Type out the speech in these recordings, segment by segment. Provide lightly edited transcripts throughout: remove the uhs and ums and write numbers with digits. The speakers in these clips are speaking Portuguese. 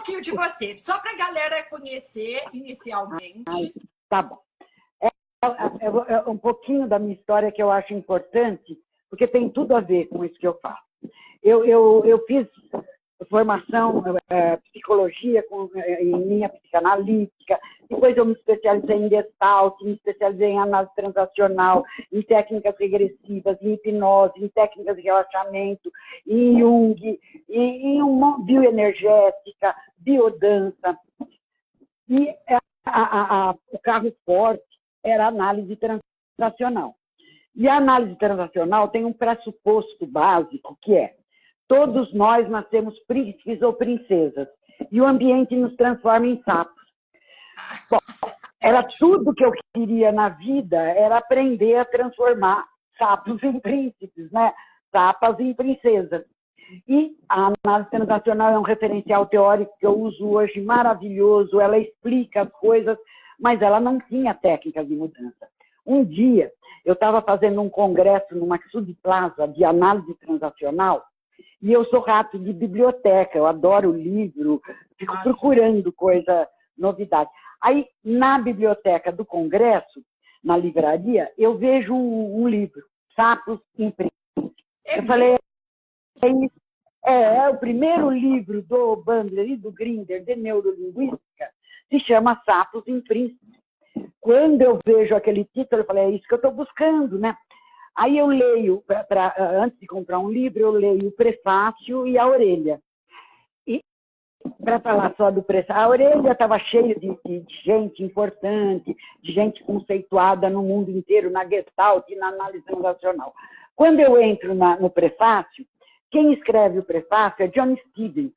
pouquinho de você, só para a galera conhecer inicialmente. Tá bom. É um pouquinho da minha história que eu acho importante, porque tem tudo a ver com isso que eu faço. Eu fiz formação psicologia em linha psicanalítica, depois eu me especializei em Gestalt, me especializei em análise transacional, em técnicas regressivas, em hipnose, em técnicas de relaxamento, em Jung, em bioenergética, biodança. E o carro forte era a análise transacional. E a análise transacional tem um pressuposto básico, que é: todos nós nascemos príncipes ou princesas, e o ambiente nos transforma em sapos. Bom, era tudo que eu queria na vida, era aprender a transformar sapos em príncipes, né? Sapas em princesas. E a análise transacional é um referencial teórico que eu uso hoje, maravilhoso, ela explica as coisas, mas ela não tinha técnicas de mudança. Um dia, eu estava fazendo um congresso numa subplaza de análise transacional, e eu sou rato de biblioteca, eu adoro livro, fico procurando coisa, novidade. Aí, na biblioteca do congresso, na livraria, eu vejo um livro, Sapos em Príncipes. Eu falei, é o primeiro livro do Bandler e do Grinder, de neurolinguística, se chama Sapos em Príncipes. Quando eu vejo aquele título, eu falei, é isso que eu estou buscando, né? Aí eu leio, antes de comprar um livro, eu leio o prefácio e a orelha. E, para falar só do prefácio, a orelha estava cheia de gente importante, de gente conceituada no mundo inteiro, na Gestalt e na análise transacional. Quando eu entro no prefácio, quem escreve o prefácio é John Stevens.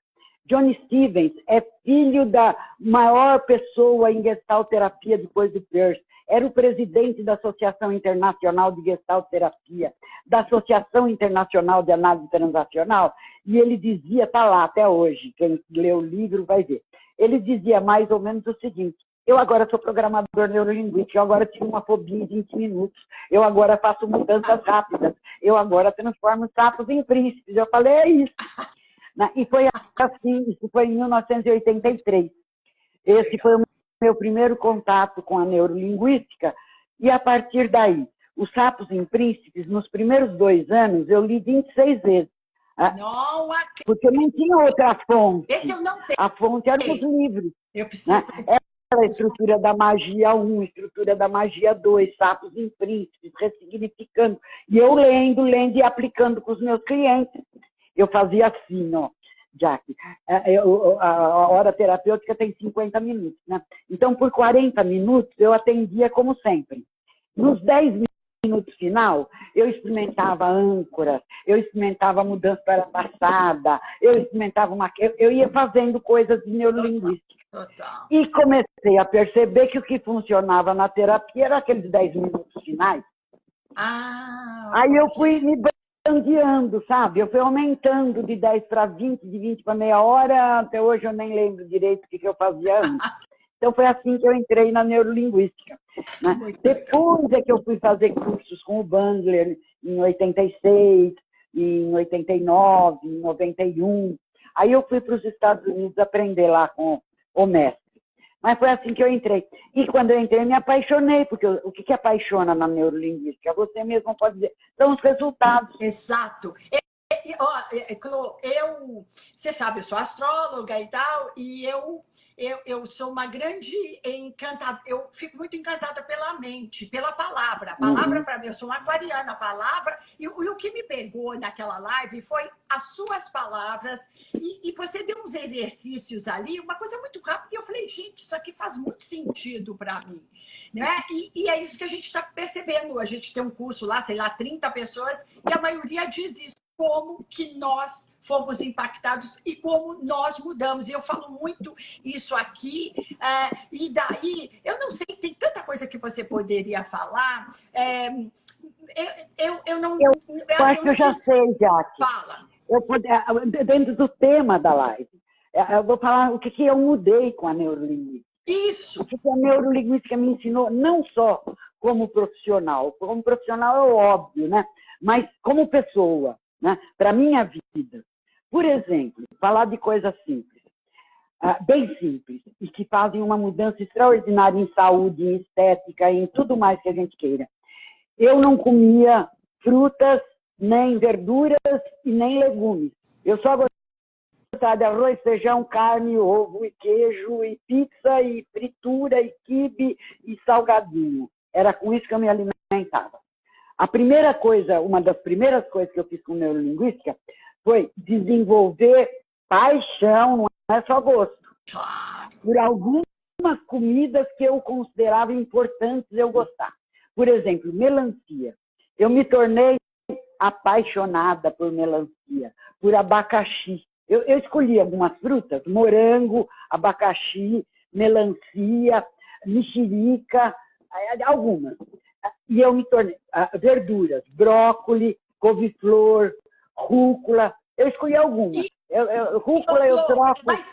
John Stevens é filho da maior pessoa em Gestalt terapia depois do Peirce. Era o presidente da Associação Internacional de Gestalt Terapia, da Associação Internacional de Análise Transacional, e ele dizia, está lá até hoje, quem lê o livro vai ver, ele dizia mais ou menos o seguinte: eu agora sou programador neurolinguístico, eu agora tive uma fobia em 20 minutos, eu agora faço mudanças rápidas, eu agora transformo sapos em príncipes. Eu falei, é isso. E foi assim, isso foi em 1983. Esse foi o meu primeiro contato com a neurolinguística, e a partir daí, os Sapos em Príncipes, nos primeiros 2 anos, eu li 26 vezes. Não, porque eu não tinha outra fonte. Esse eu não tenho. A fonte era os livros. Eu preciso. Era a estrutura da magia 1, estrutura da magia 2, Sapos em Príncipes, ressignificando. E eu lendo e aplicando com os meus clientes. Eu fazia assim, ó. Jack, a hora terapêutica tem 50 minutos, né? Então, por 40 minutos, eu atendia como sempre. Nos 10 minutos final, eu experimentava âncoras, eu experimentava mudança para a passada, eu experimentava eu ia fazendo coisas de neurolinguística. Total. E comecei a perceber que o que funcionava na terapia era aqueles 10 minutos finais. Aí eu fui me bandeando, sabe? Eu fui aumentando de 10 para 20, de 20 para meia hora, até hoje eu nem lembro direito o que eu fazia antes. Então foi assim que eu entrei na neurolinguística. Né? Depois é que eu fui fazer cursos com o Bandler, em 86, em 89, em 91. Aí eu fui para os Estados Unidos aprender lá com o mestre. Mas foi assim que eu entrei. E quando eu entrei, me apaixonei, porque o que apaixona na neurolinguística? Você mesmo pode dizer, são os resultados. Exato. Você sabe, eu sou astróloga e tal, e eu sou uma grande encantada, eu fico muito encantada pela mente, pela palavra. A palavra, para mim, eu sou uma aquariana, a palavra, e o que me pegou naquela live foi as suas palavras, e você deu uns exercícios ali, uma coisa muito rápida, e eu falei, gente, isso aqui faz muito sentido para mim. Né? E é isso que a gente está percebendo. A gente tem um curso lá, sei lá, 30 pessoas, e a maioria diz isso. Como que nós fomos impactados e como nós mudamos. E eu falo muito isso aqui. E daí, eu não sei, tem tanta coisa que você poderia falar. Eu não... Eu acho que eu já sei, Jack. Fala. Dentro do tema da live, eu vou falar o que eu mudei com a neurolinguística. Isso. O que a neurolinguística me ensinou, não só como profissional. Como profissional é óbvio, né? Mas como pessoa. Né, para a minha vida. Por exemplo, falar de coisa simples. bem simples e que fazem uma mudança extraordinária em saúde, em estética, em tudo mais que a gente queira. Eu não comia frutas, nem verduras e nem legumes. Eu só gostava de arroz, feijão, carne, ovo e queijo, e pizza, e fritura, e quibe, e salgadinho. Era com isso que eu me alimentava. A primeira coisa, uma das primeiras coisas que eu fiz com neurolinguística foi desenvolver paixão, não é só gosto, por algumas comidas que eu considerava importantes eu gostar. Por exemplo, melancia. Eu me tornei apaixonada por melancia, por abacaxi. Eu escolhi algumas frutas, morango, abacaxi, melancia, mexerica, algumas. E eu me tornei verduras, brócolis, couve-flor, rúcula. Eu escolhi algumas. Rúcula eu troco. Mas,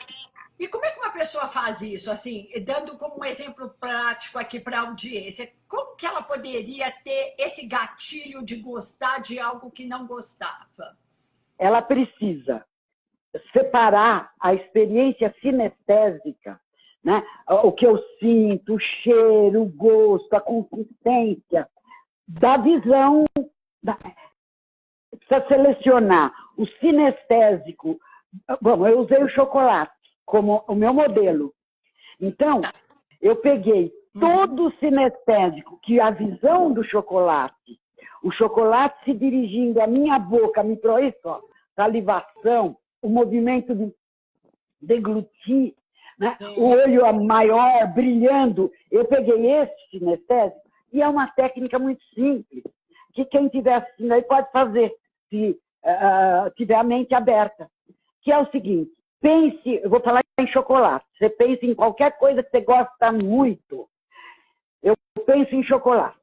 e como é que uma pessoa faz isso? Assim, dando como um exemplo prático aqui para a audiência, como que ela poderia ter esse gatilho de gostar de algo que não gostava? Ela precisa separar a experiência sinestésica, né? O que eu sinto, o cheiro, o gosto, a consistência, da visão. Precisa selecionar o sinestésico. Bom, eu usei o chocolate como o meu modelo. Então, eu peguei todo o sinestésico, que a visão do chocolate, o chocolate se dirigindo à minha boca, me isso, ó, salivação, o movimento de deglutir, né? O olho maior, brilhando. Eu peguei esse sinestésico e é uma técnica muito simples, que quem estiver assistindo aí pode fazer, se tiver a mente aberta. Que é o seguinte, pense, eu vou falar em chocolate, você pensa em qualquer coisa que você gosta muito. Eu penso em chocolate.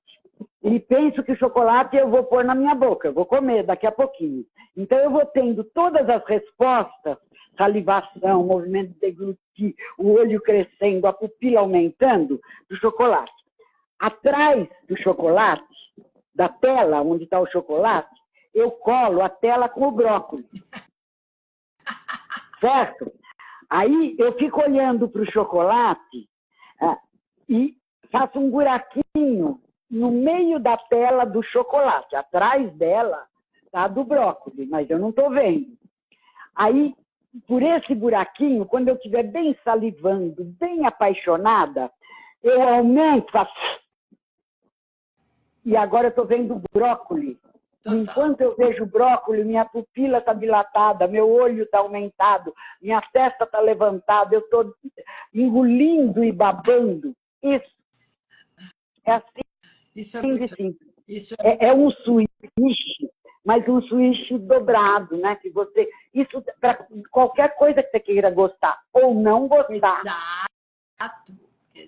E penso que o chocolate eu vou pôr na minha boca, eu vou comer daqui a pouquinho. Então eu vou tendo todas as respostas, salivação, movimento de deglutir, o olho crescendo, a pupila aumentando, do chocolate. Atrás do chocolate, da tela onde está o chocolate, eu colo a tela com o brócolis. Certo? Aí eu fico olhando para o chocolate e faço um buraquinho no meio da tela do chocolate. Atrás dela está do brócolis, mas eu não estou vendo. Aí, por esse buraquinho, quando eu estiver bem salivando, bem apaixonada, eu aumento, faço... E agora eu estou vendo brócolis. Enquanto eu vejo brócolis, minha pupila está dilatada, meu olho está aumentado, minha testa está levantada, eu estou engolindo e babando. Isso é assim. Isso é muito simples. É um switch, mas um switch dobrado, né? Que você, isso para qualquer coisa que você queira gostar ou não gostar. Exato.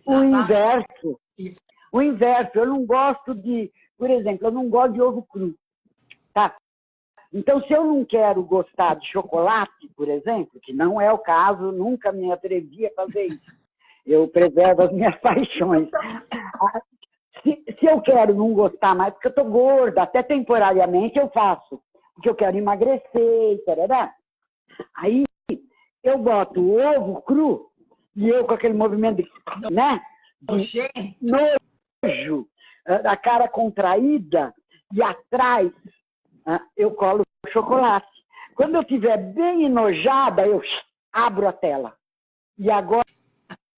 O inverso. Isso. O inverso. Eu não gosto de, por exemplo, eu não gosto de ovo cru. Tá? Então, se eu não quero gostar de chocolate, por exemplo, que não é o caso, nunca me atrevi a fazer isso. Eu preservo as minhas paixões. Se eu quero não gostar mais, porque eu estou gorda, até temporariamente eu faço, porque eu quero emagrecer, tarará. Aí eu boto o ovo cru e eu com aquele movimento de, né, de nojo, a cara contraída, e atrás eu colo o chocolate. Quando eu estiver bem enojada, eu abro a tela. E agora,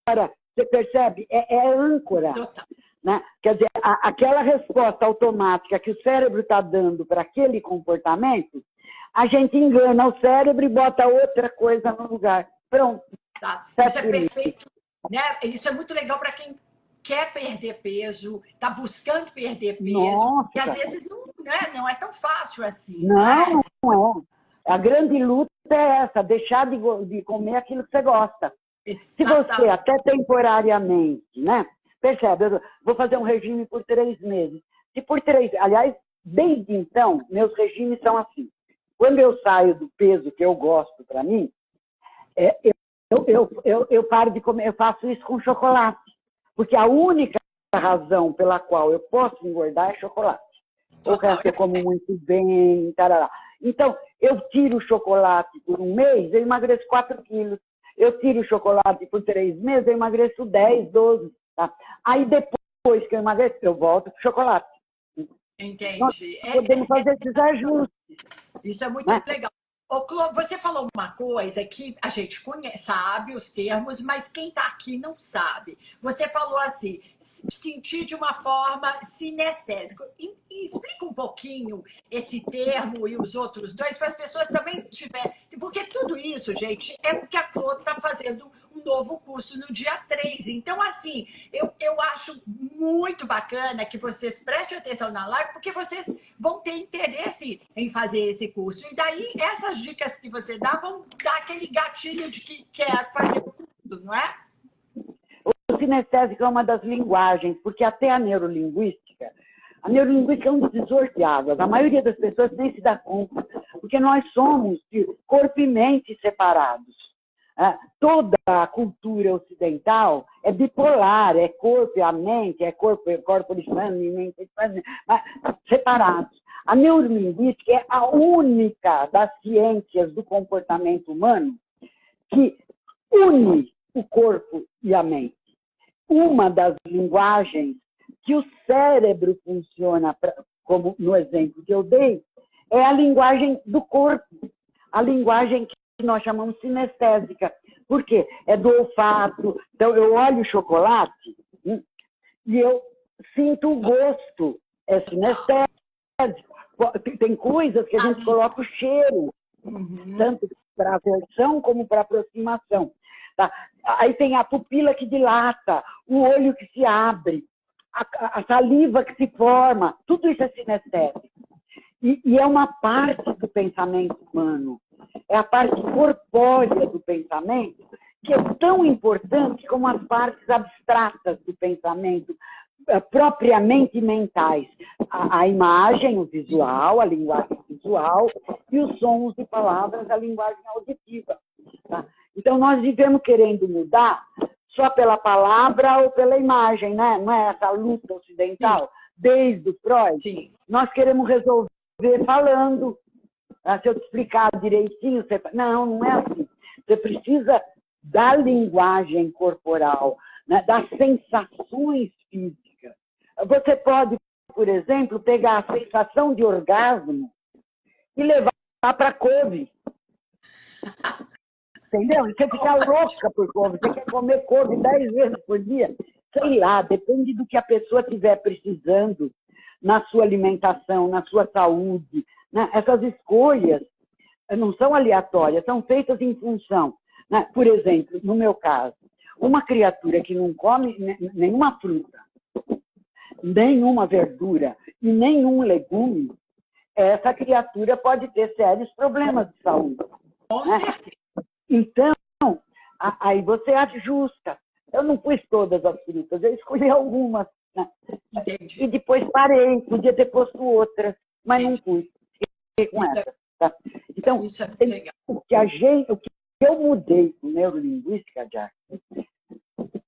você percebe? É âncora. Né? Quer dizer, aquela resposta automática que o cérebro está dando para aquele comportamento, a gente engana o cérebro e bota outra coisa no lugar. Pronto. Tá. Isso é perfeito. Né? Isso é muito legal para quem quer perder peso, está buscando perder peso. Nossa, e às vezes não é tão fácil assim. Não é. A grande luta é essa, deixar de comer aquilo que você gosta. Exatamente. Se você, até temporariamente, né? Percebe, eu vou fazer um regime por 3 meses. Se por 3, aliás, desde então, meus regimes são assim. Quando eu saio do peso que eu gosto para mim, eu paro de comer, eu faço isso com chocolate. Porque a única razão pela qual eu posso engordar é chocolate. O resto eu como muito bem, tarará. Então, eu tiro o chocolate por um mês, eu emagreço 4 quilos. Eu tiro o chocolate por 3 meses, eu emagreço 10, 12. Tá? Aí depois que eu emagreço, eu volto para o chocolate. Entendi. Nós podemos fazer esses ajustes. Isso é muito Né? legal. Ô, Clô, você falou uma coisa que a gente conhece, sabe os termos, mas quem está aqui não sabe. Você falou assim, sentir de uma forma sinestésica. Explica um pouquinho esse termo e os outros dois, para as pessoas também tiverem. Porque tudo isso, gente, é porque a Clô está fazendo um novo curso no dia 3. Então, assim, eu acho muito bacana que vocês prestem atenção na live, porque vocês vão ter interesse em fazer esse curso. E daí, essas dicas que você dá vão dar aquele gatilho de que quer fazer o curso, não é? O sinestésico é uma das linguagens, porque até a neurolinguística é um divisor de águas. A maioria das pessoas nem se dá conta, porque nós somos corpo e mente separados. Toda a cultura ocidental é bipolar, é corpo e a mente, é corpo expande e mente expande, separados. A neurolinguística é a única das ciências do comportamento humano que une o corpo e a mente. Uma das linguagens que o cérebro funciona, como no exemplo que eu dei, é a linguagem do corpo, a linguagem que nós chamamos sinestésica. Por quê? É do olfato. Então, eu olho o chocolate e eu sinto o gosto. É sinestésico. Tem coisas que a gente coloca o cheiro, tanto para aversão como para aproximação. Tá? Aí tem a pupila que dilata, o olho que se abre, a saliva que se forma. Tudo isso é sinestésico. E é uma parte do pensamento humano. É a parte corpórea do pensamento, que é tão importante como as partes abstratas do pensamento, propriamente mentais. A imagem, o visual, a linguagem visual, e os sons e palavras, a linguagem auditiva. Tá? Então, nós vivemos querendo mudar só pela palavra ou pela imagem, né? Não é essa luta ocidental? Sim. Desde o Freud, sim, nós queremos resolver falando. Se eu te explicar direitinho, você... Não é assim. Você precisa da linguagem corporal, né? Das sensações físicas. Você pode, por exemplo, pegar a sensação de orgasmo e levar para a couve. Entendeu? E você fica louca por couve. Você quer comer couve 10 vezes por dia. Sei lá, depende do que a pessoa estiver precisando na sua alimentação, na sua saúde. Né? Essas escolhas não são aleatórias, são feitas em função. Né? Por exemplo, no meu caso, uma criatura que não come nenhuma fruta, nenhuma verdura e nenhum legume, essa criatura pode ter sérios problemas de saúde. Né? Então, aí você ajusta. Eu não pus todas as frutas, eu escolhi algumas. Né? E depois parei, podia ter posto outras, mas não pus. Fiquei com essa. Tá? Então, o que eu mudei com neurolinguística, Jack,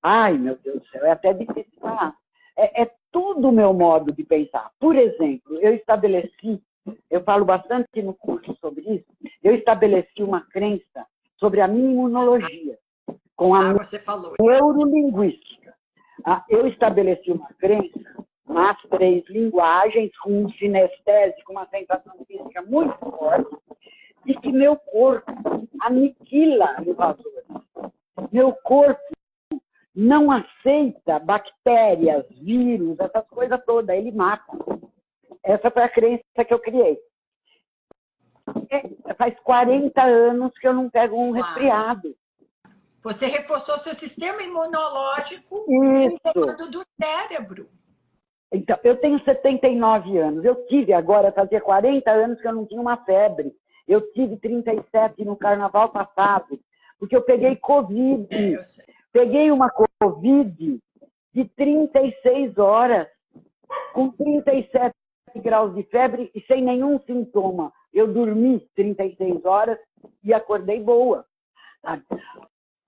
ai, meu Deus do céu, é até difícil falar. É tudo o meu modo de pensar. Por exemplo, eu falo bastante no curso sobre isso, eu estabeleci uma crença sobre a minha imunologia, com a neurolinguística. Eu estabeleci uma crença nas 3 linguagens, com um sinestésico, uma sensação física muito forte, e que meu corpo aniquila invasores. Meu corpo não aceita bactérias, vírus, essas coisas todas, ele mata. Essa foi a crença que eu criei. Faz 40 anos que eu não pego um resfriado. Você reforçou seu sistema imunológico com o comando do cérebro. Então, eu tenho 79 anos. Eu tive agora, fazia 40 anos que eu não tinha uma febre. Eu tive 37 no carnaval passado, porque eu peguei Covid. Peguei uma Covid de 36 horas, com 37 graus de febre e sem nenhum sintoma. Eu dormi 36 horas e acordei boa.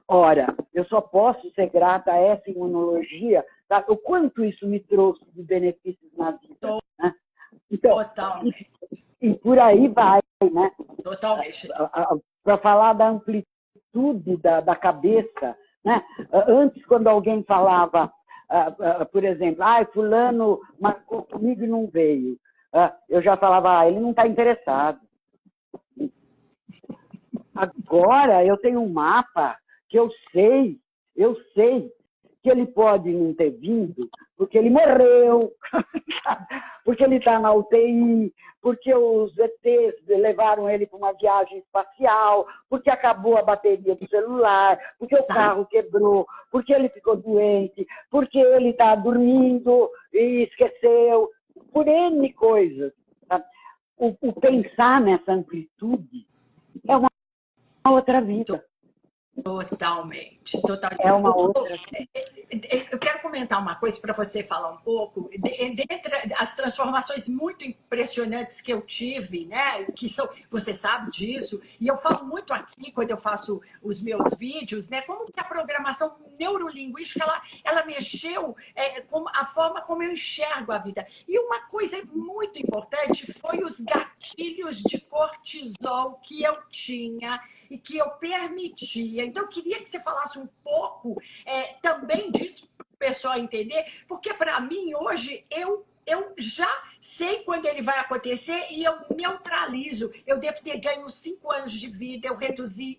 Ora, eu só posso ser grata a essa imunologia, tá? O quanto isso me trouxe de benefícios na vida. Né? Então, e por aí vai, né? Totalmente. Para falar da amplitude amplitude da cabeça, né? Antes, quando alguém falava, por exemplo, fulano marcou comigo e não veio, eu já falava, ele não está interessado. Agora eu tenho um mapa que eu sei que ele pode não ter vindo porque ele morreu, porque ele está na UTI, porque os ETs levaram ele para uma viagem espacial, porque acabou a bateria do celular, porque o carro quebrou, porque ele ficou doente, porque ele está dormindo e esqueceu, por N coisas. Tá? O pensar nessa amplitude é uma outra vida. Totalmente. É uma outra. Eu quero comentar uma coisa para você falar um pouco. Dentre as transformações muito impressionantes que eu tive, né? Que são, você sabe disso, e eu falo muito aqui quando eu faço os meus vídeos, né? Como que a programação neurolinguística ela mexeu com a forma como eu enxergo a vida. E uma coisa muito importante foi os gatilhos de cortisol que eu tinha e que eu permitia. Então, eu queria que você falasse um pouco também disso para o pessoal entender, porque para mim, hoje, eu já sei quando ele vai acontecer e eu neutralizo. Eu devo ter ganho 5 anos de vida, eu reduzi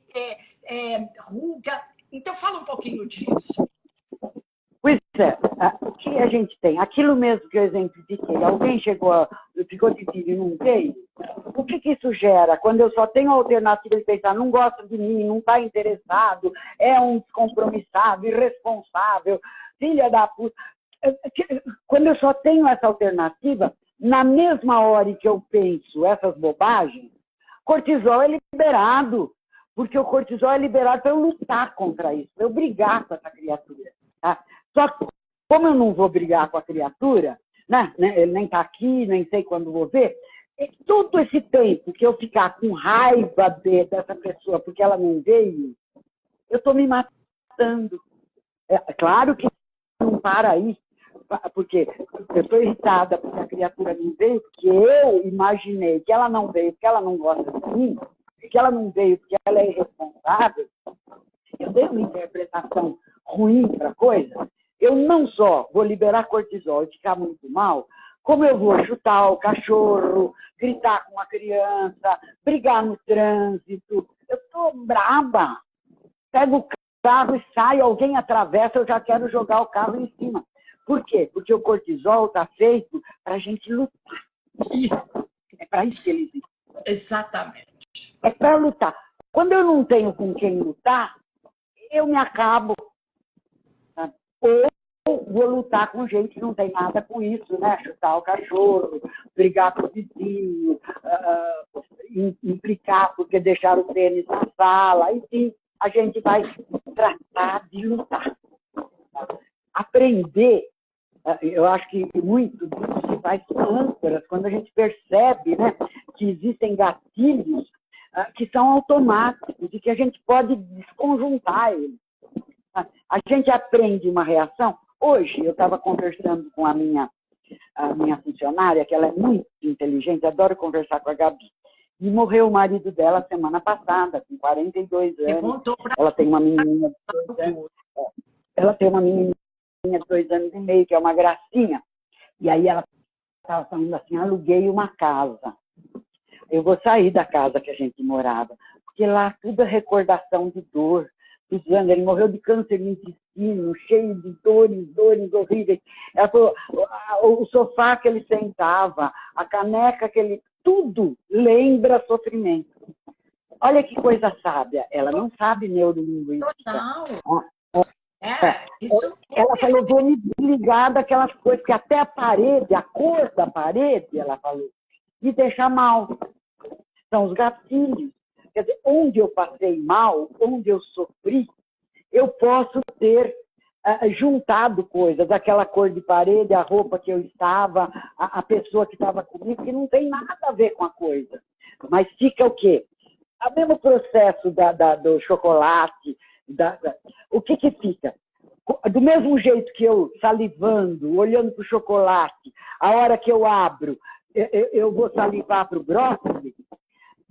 ruga. Então, fala um pouquinho disso. Pois é, o que a gente tem? Aquilo mesmo que eu exemplifiquei. Alguém ficou de filho e não veio? O que isso gera? Quando eu só tenho a alternativa de pensar, não gosta de mim, não está interessado, é um descompromissado, irresponsável, filha da puta. Quando eu só tenho essa alternativa, na mesma hora que eu penso essas bobagens, cortisol é liberado. Porque o cortisol é liberado para eu lutar contra isso, para eu brigar com essa criatura. Tá? Só que, como eu não vou brigar com a criatura, né? Ele nem está aqui, nem sei quando vou ver, todo esse tempo que eu ficar com raiva dessa pessoa porque ela não veio, eu estou me matando. Claro que não para aí, porque eu estou irritada porque a criatura não veio, porque eu imaginei que ela não veio porque ela não gosta de mim, que ela não veio porque ela é irresponsável. Eu dei uma interpretação ruim para a coisa, eu não só vou liberar cortisol e ficar muito mal, como eu vou chutar o cachorro, gritar com a criança, brigar no trânsito. Eu estou braba. Pego o carro e saio, alguém atravessa, eu já quero jogar o carro em cima. Por quê? Porque o cortisol está feito para a gente lutar. É para isso que ele existe. Exatamente. É para lutar. Quando eu não tenho com quem lutar, eu me acabo. Tá? Ou vou lutar com gente que não tem nada com isso, né? Chutar o cachorro, brigar com o vizinho, implicar porque deixaram o tênis na sala, enfim, a gente vai tratar de lutar. Aprender, eu acho que muito disso se faz com âncoras, quando a gente percebe, né, que existem gatilhos que são automáticos e que a gente pode desconjuntar eles. A gente aprende uma reação. Hoje, eu estava conversando com a minha funcionária, que ela é muito inteligente, adoro conversar com a Gabi. E morreu o marido dela semana passada, com 42 anos. Ela tem uma menininha de 2 anos. Ela tem uma menininha de 2 anos e meio, que é uma gracinha. E aí ela estava falando assim, aluguei uma casa. Eu vou sair da casa que a gente morava, porque lá tudo é recordação de dor. Ele morreu de câncer no intestino, cheio de dores horríveis. Ela falou, o sofá que ele sentava, a caneca que ele... Tudo lembra sofrimento. Olha que coisa sábia. Ela não sabe neurolinguística. Total. Ela falou, vou me desligar daquelas coisas, que até a parede, a cor da parede, ela falou, me deixa mal. São os gatilhos. Quer dizer, onde eu passei mal, onde eu sofri, eu posso ter juntado coisas, aquela cor de parede, a roupa que eu estava, a pessoa que estava comigo, que não tem nada a ver com a coisa. Mas fica o quê? O mesmo processo do chocolate, o que fica? Do mesmo jeito que eu salivando, olhando para o chocolate, a hora que eu abro, eu vou salivar para o brócolis,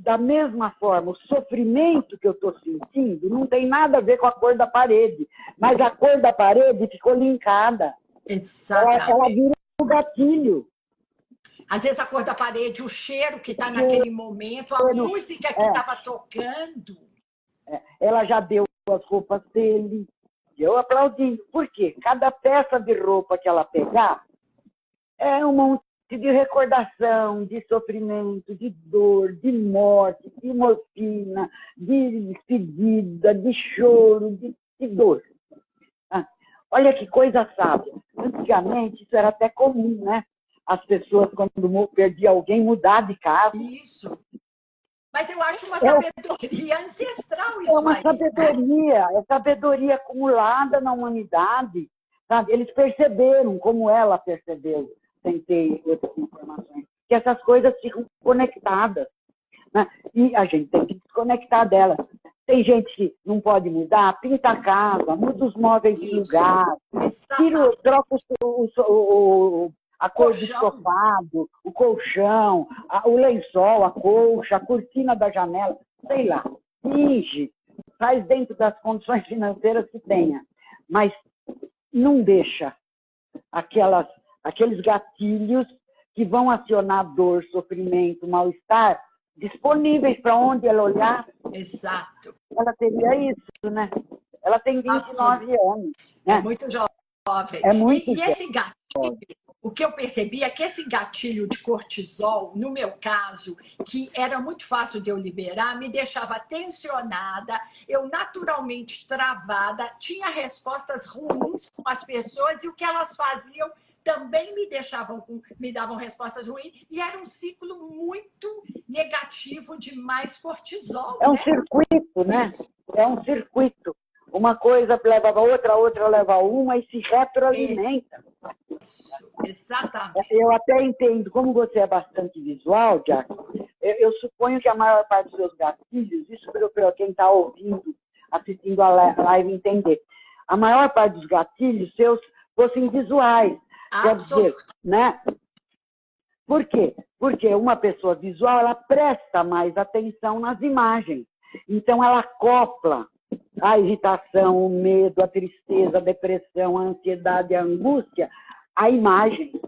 da mesma forma, o sofrimento que eu estou sentindo não tem nada a ver com a cor da parede, mas a cor da parede ficou linkada. Ela vira um gatilho. Às vezes a cor da parede, o cheiro que está naquele momento, a música que estava tocando. Ela já deu as roupas dele. Eu aplaudi. Por quê? Cada peça de roupa que ela pegar é um monte de recordação, de sofrimento, de dor, de morte, de morfina, de despedida, de choro, de dor. Olha que coisa sábia. Antigamente, isso era até comum, né? As pessoas, quando perdiam alguém, mudar de casa. Isso. Mas eu acho uma sabedoria ancestral isso aí. É uma sabedoria, é sabedoria acumulada na humanidade. Sabe? Eles perceberam, como ela percebeu, sem ter outras informações, que essas coisas ficam conectadas. Né? E a gente tem que desconectar delas. Tem gente que não pode mudar, pinta a casa, muda os móveis de lugar, troca a cor do sofá, o colchão, o lençol, a colcha, a cortina da janela, sei lá, finge, faz dentro das condições financeiras que tenha, mas não deixa aqueles gatilhos que vão acionar dor, sofrimento, mal-estar, disponíveis para onde ela olhar. Exato. Ela teria isso, né? Ela tem 29 anos. Né? É muito jovem. É muito jovem. Esse gatilho, o que eu percebi é que esse gatilho de cortisol, no meu caso, que era muito fácil de eu liberar, me deixava tensionada, eu naturalmente travada, tinha respostas ruins com as pessoas e o que elas faziam também me davam respostas ruins, e era um ciclo muito negativo de mais cortisol. É um circuito, né? É um circuito. Uma coisa leva a outra, a outra leva a uma e se retroalimenta. Isso, exatamente. Eu até entendo, como você é bastante visual, Jack, eu suponho que a maior parte dos seus gatilhos, isso para quem está ouvindo, assistindo a live entender, a maior parte dos gatilhos seus fossem visuais. Quer dizer, né? Por quê? Porque uma pessoa visual, ela presta mais atenção nas imagens. Então, ela acopla a irritação, o medo, a tristeza, a depressão, a ansiedade, a angústia, a imagem.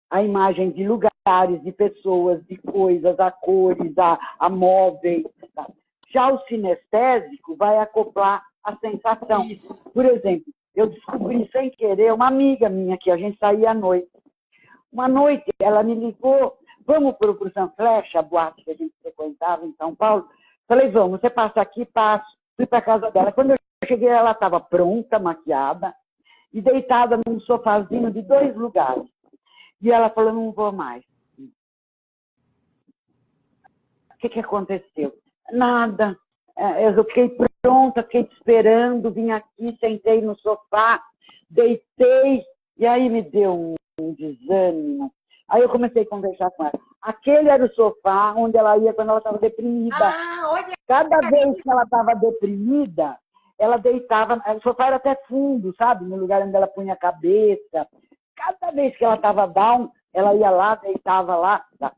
A imagem de lugares, de pessoas, de coisas, a cores, a móveis. Tá? Já o sinestésico vai acoplar a sensação. Isso. Por exemplo, eu descobri sem querer uma amiga minha que a gente saía à noite. Uma noite ela me ligou, vamos para o Sunflash, a boate que a gente frequentava em São Paulo. Falei, vamos, você passa aqui, passo. Fui para a casa dela. Quando eu cheguei, ela estava pronta, maquiada, e deitada num sofazinho de 2 lugares. E ela falou, não vou mais. O que aconteceu? Nada. Eu fiquei pronta, fiquei te esperando, vim aqui, sentei no sofá, deitei, e aí me deu um desânimo. Aí eu comecei a conversar com ela. Aquele era o sofá onde ela ia quando ela estava deprimida. Olha. Cada vez que ela estava deprimida, ela deitava, o sofá era até fundo, sabe? No lugar onde ela punha a cabeça. Cada vez que ela estava down, ela ia lá, deitava lá. Tá?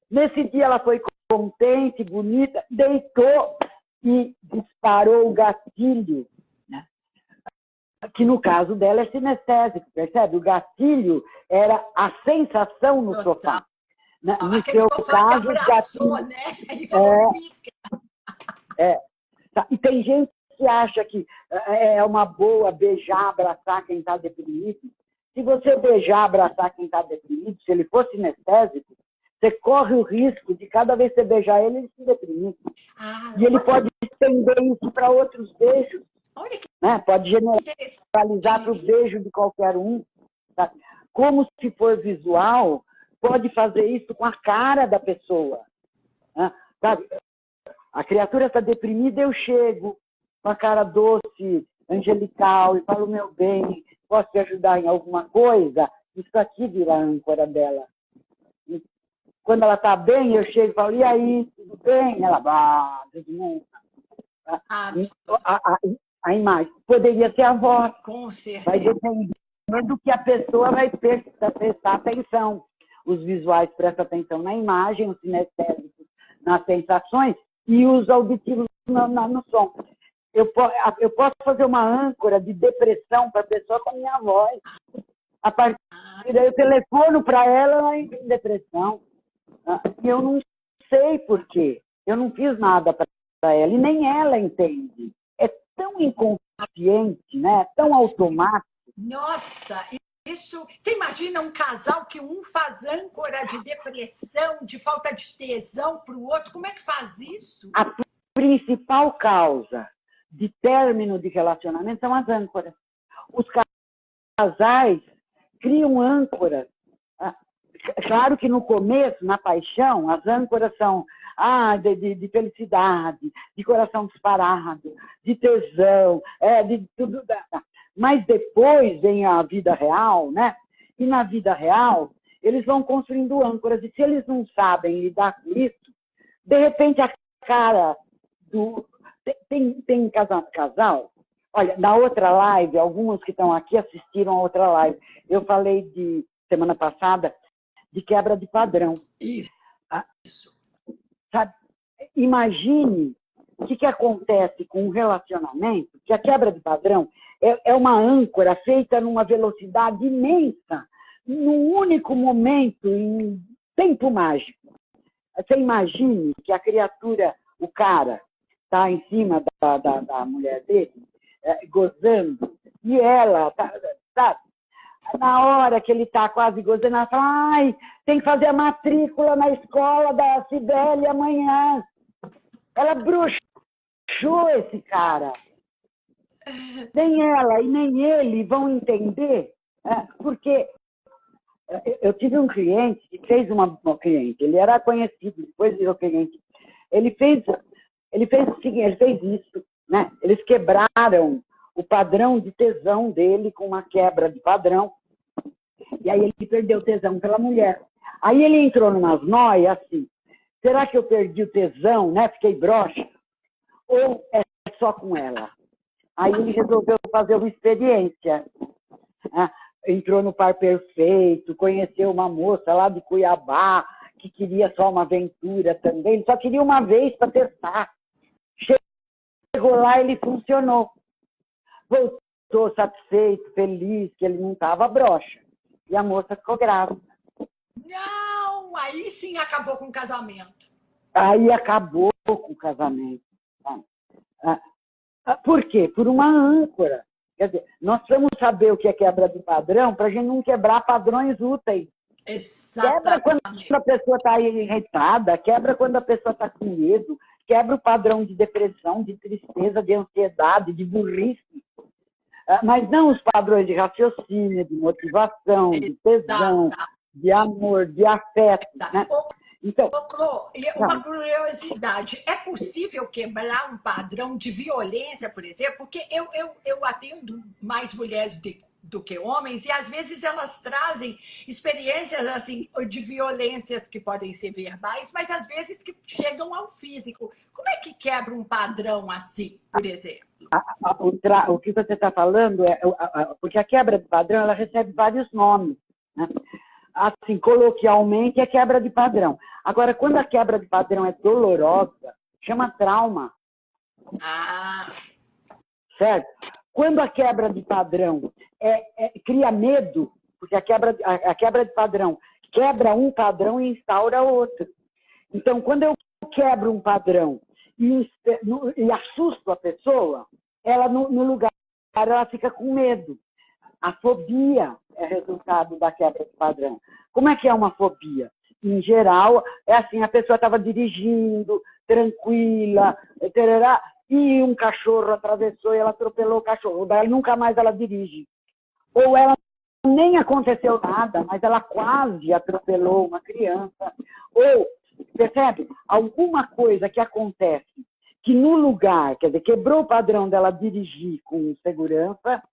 Nesse dia ela foi contente, bonita, deitou e disparou o gatilho, né? Que no caso dela é sinestésico, percebe? O gatilho era a sensação no sofá. Né? No seu caso, abraçou, gatilho, né? E falou, fica. Tá? E tem gente que acha que é uma boa beijar, abraçar quem está deprimido. Se você beijar, abraçar quem está deprimido, se ele for sinestésico, você corre o risco de cada vez que você beijar ele, ele se deprimir. E ele pode estender isso para outros beijos. Né? Pode generalizar para o beijo de qualquer um. Tá? Como se for visual, pode fazer isso com a cara da pessoa. Né? Sabe? A criatura está deprimida, eu chego com a cara doce, angelical, e falo, meu bem, posso te ajudar em alguma coisa? Isso aqui vira a âncora dela. Quando ela está bem, eu chego e falo, e aí, tudo bem? Ela, tudo bem. A imagem poderia ser a voz. Com certeza. Vai depender do que a pessoa vai prestar atenção. Os visuais prestam atenção na imagem, os sinestésicos nas sensações e os auditivos no som. Eu posso fazer uma âncora de depressão para a pessoa com a minha voz. A partir daí eu telefono para ela, ela entra em depressão. E eu não sei por quê. Eu não fiz nada para ela, e nem ela entende. É tão inconsciente, né? Tão automático. Nossa, isso... Você imagina um casal que um faz âncora de depressão, de falta de tesão para o outro? Como é que faz isso? A principal causa de término de relacionamento são as âncoras. Os casais criam âncoras. Claro que no começo, na paixão, as âncoras são de felicidade, de coração disparado, de tesão, de tudo. Mas depois vem a vida real, né? E na vida real, eles vão construindo âncoras. E se eles não sabem lidar com isso, de repente a cara do... Tem casal? Olha, na outra live, alguns que estão aqui assistiram a outra live. Eu falei semana passada de quebra de padrão. Isso. Sabe? Imagine o que acontece com um relacionamento, que a quebra de padrão é uma âncora feita numa velocidade imensa, num único momento, em tempo mágico. Você imagine que a criatura, o cara, está em cima da mulher dele, gozando, e ela, sabe? Na hora que ele está quase gozando, ela fala, tem que fazer a matrícula na escola da Cibele amanhã. Ela bruxou esse cara. Nem ela e nem ele vão entender, porque eu tive um cliente que fez uma cliente, ele era conhecido, depois virou cliente. Ele fez o seguinte, ele fez isso, né? Eles quebraram o padrão de tesão dele com uma quebra de padrão. E aí ele perdeu o tesão pela mulher. Aí ele entrou numas noias assim, será que eu perdi o tesão, né? Fiquei broxa? Ou é só com ela? Aí ele resolveu fazer uma experiência. Entrou no Par Perfeito, conheceu uma moça lá de Cuiabá, que queria só uma aventura também. Ele só queria uma vez para testar. Chegou lá, ele funcionou. Voltou satisfeito, feliz, que ele não estava broxa. E a moça ficou grávida. Não, aí sim acabou com o casamento. Aí acabou com o casamento. Por quê? Por uma âncora. Quer dizer, nós precisamos saber o que é quebra de padrão para a gente não quebrar padrões úteis. Exatamente. Quebra quando a pessoa está irritada, quebra quando a pessoa está com medo, quebra o padrão de depressão, de tristeza, de ansiedade, de burrice. Mas não os padrões de raciocínio, de motivação, de tesão, de amor, de afeto. Né? Então, Clô, uma curiosidade, é possível quebrar um padrão de violência, por exemplo? Porque eu atendo mais mulheres do que homens, e às vezes elas trazem experiências assim de violências que podem ser verbais, mas às vezes que chegam ao físico. Como é que quebra um padrão assim, por exemplo? O que você está falando porque a quebra de padrão ela recebe vários nomes, né? Assim, coloquialmente é quebra de padrão. Agora, quando a quebra de padrão é dolorosa, chama trauma. Certo? Quando a quebra de padrão cria medo, porque a quebra de padrão quebra um padrão e instaura outro. Então, quando eu quebro um padrão e assusto a pessoa, ela, no lugar, ela fica com medo. A fobia é resultado da quebra de padrão. Como é que é uma fobia? Em geral, é assim, a pessoa estava dirigindo, tranquila, e um cachorro atravessou e ela atropelou o cachorro. Daí nunca mais ela dirige. Ou ela nem aconteceu nada, mas ela quase atropelou uma criança. Ou, percebe? Alguma coisa que acontece que no lugar, quer dizer, quebrou o padrão dela dirigir com segurança,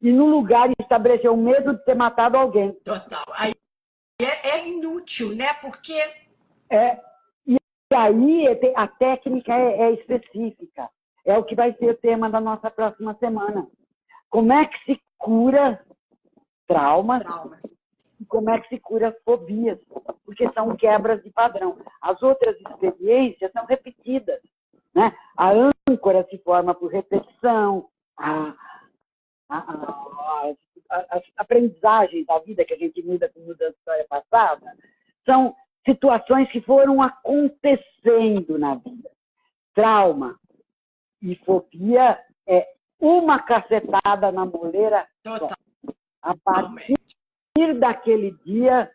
e no lugar estabeleceu o medo de ter matado alguém. Total. Aí é inútil, né? Porque... E aí a técnica é específica. É o que vai ser o tema da nossa próxima semana. Como é que se cura traumas e como é que se cura as fobias, porque são quebras de padrão. As outras experiências são repetidas, né? A âncora se forma por repetição, as aprendizagens da vida que a gente muda com mudança da história passada, são situações que foram acontecendo na vida. Trauma e fobia é uma cacetada na moleira só. A partir daquele dia,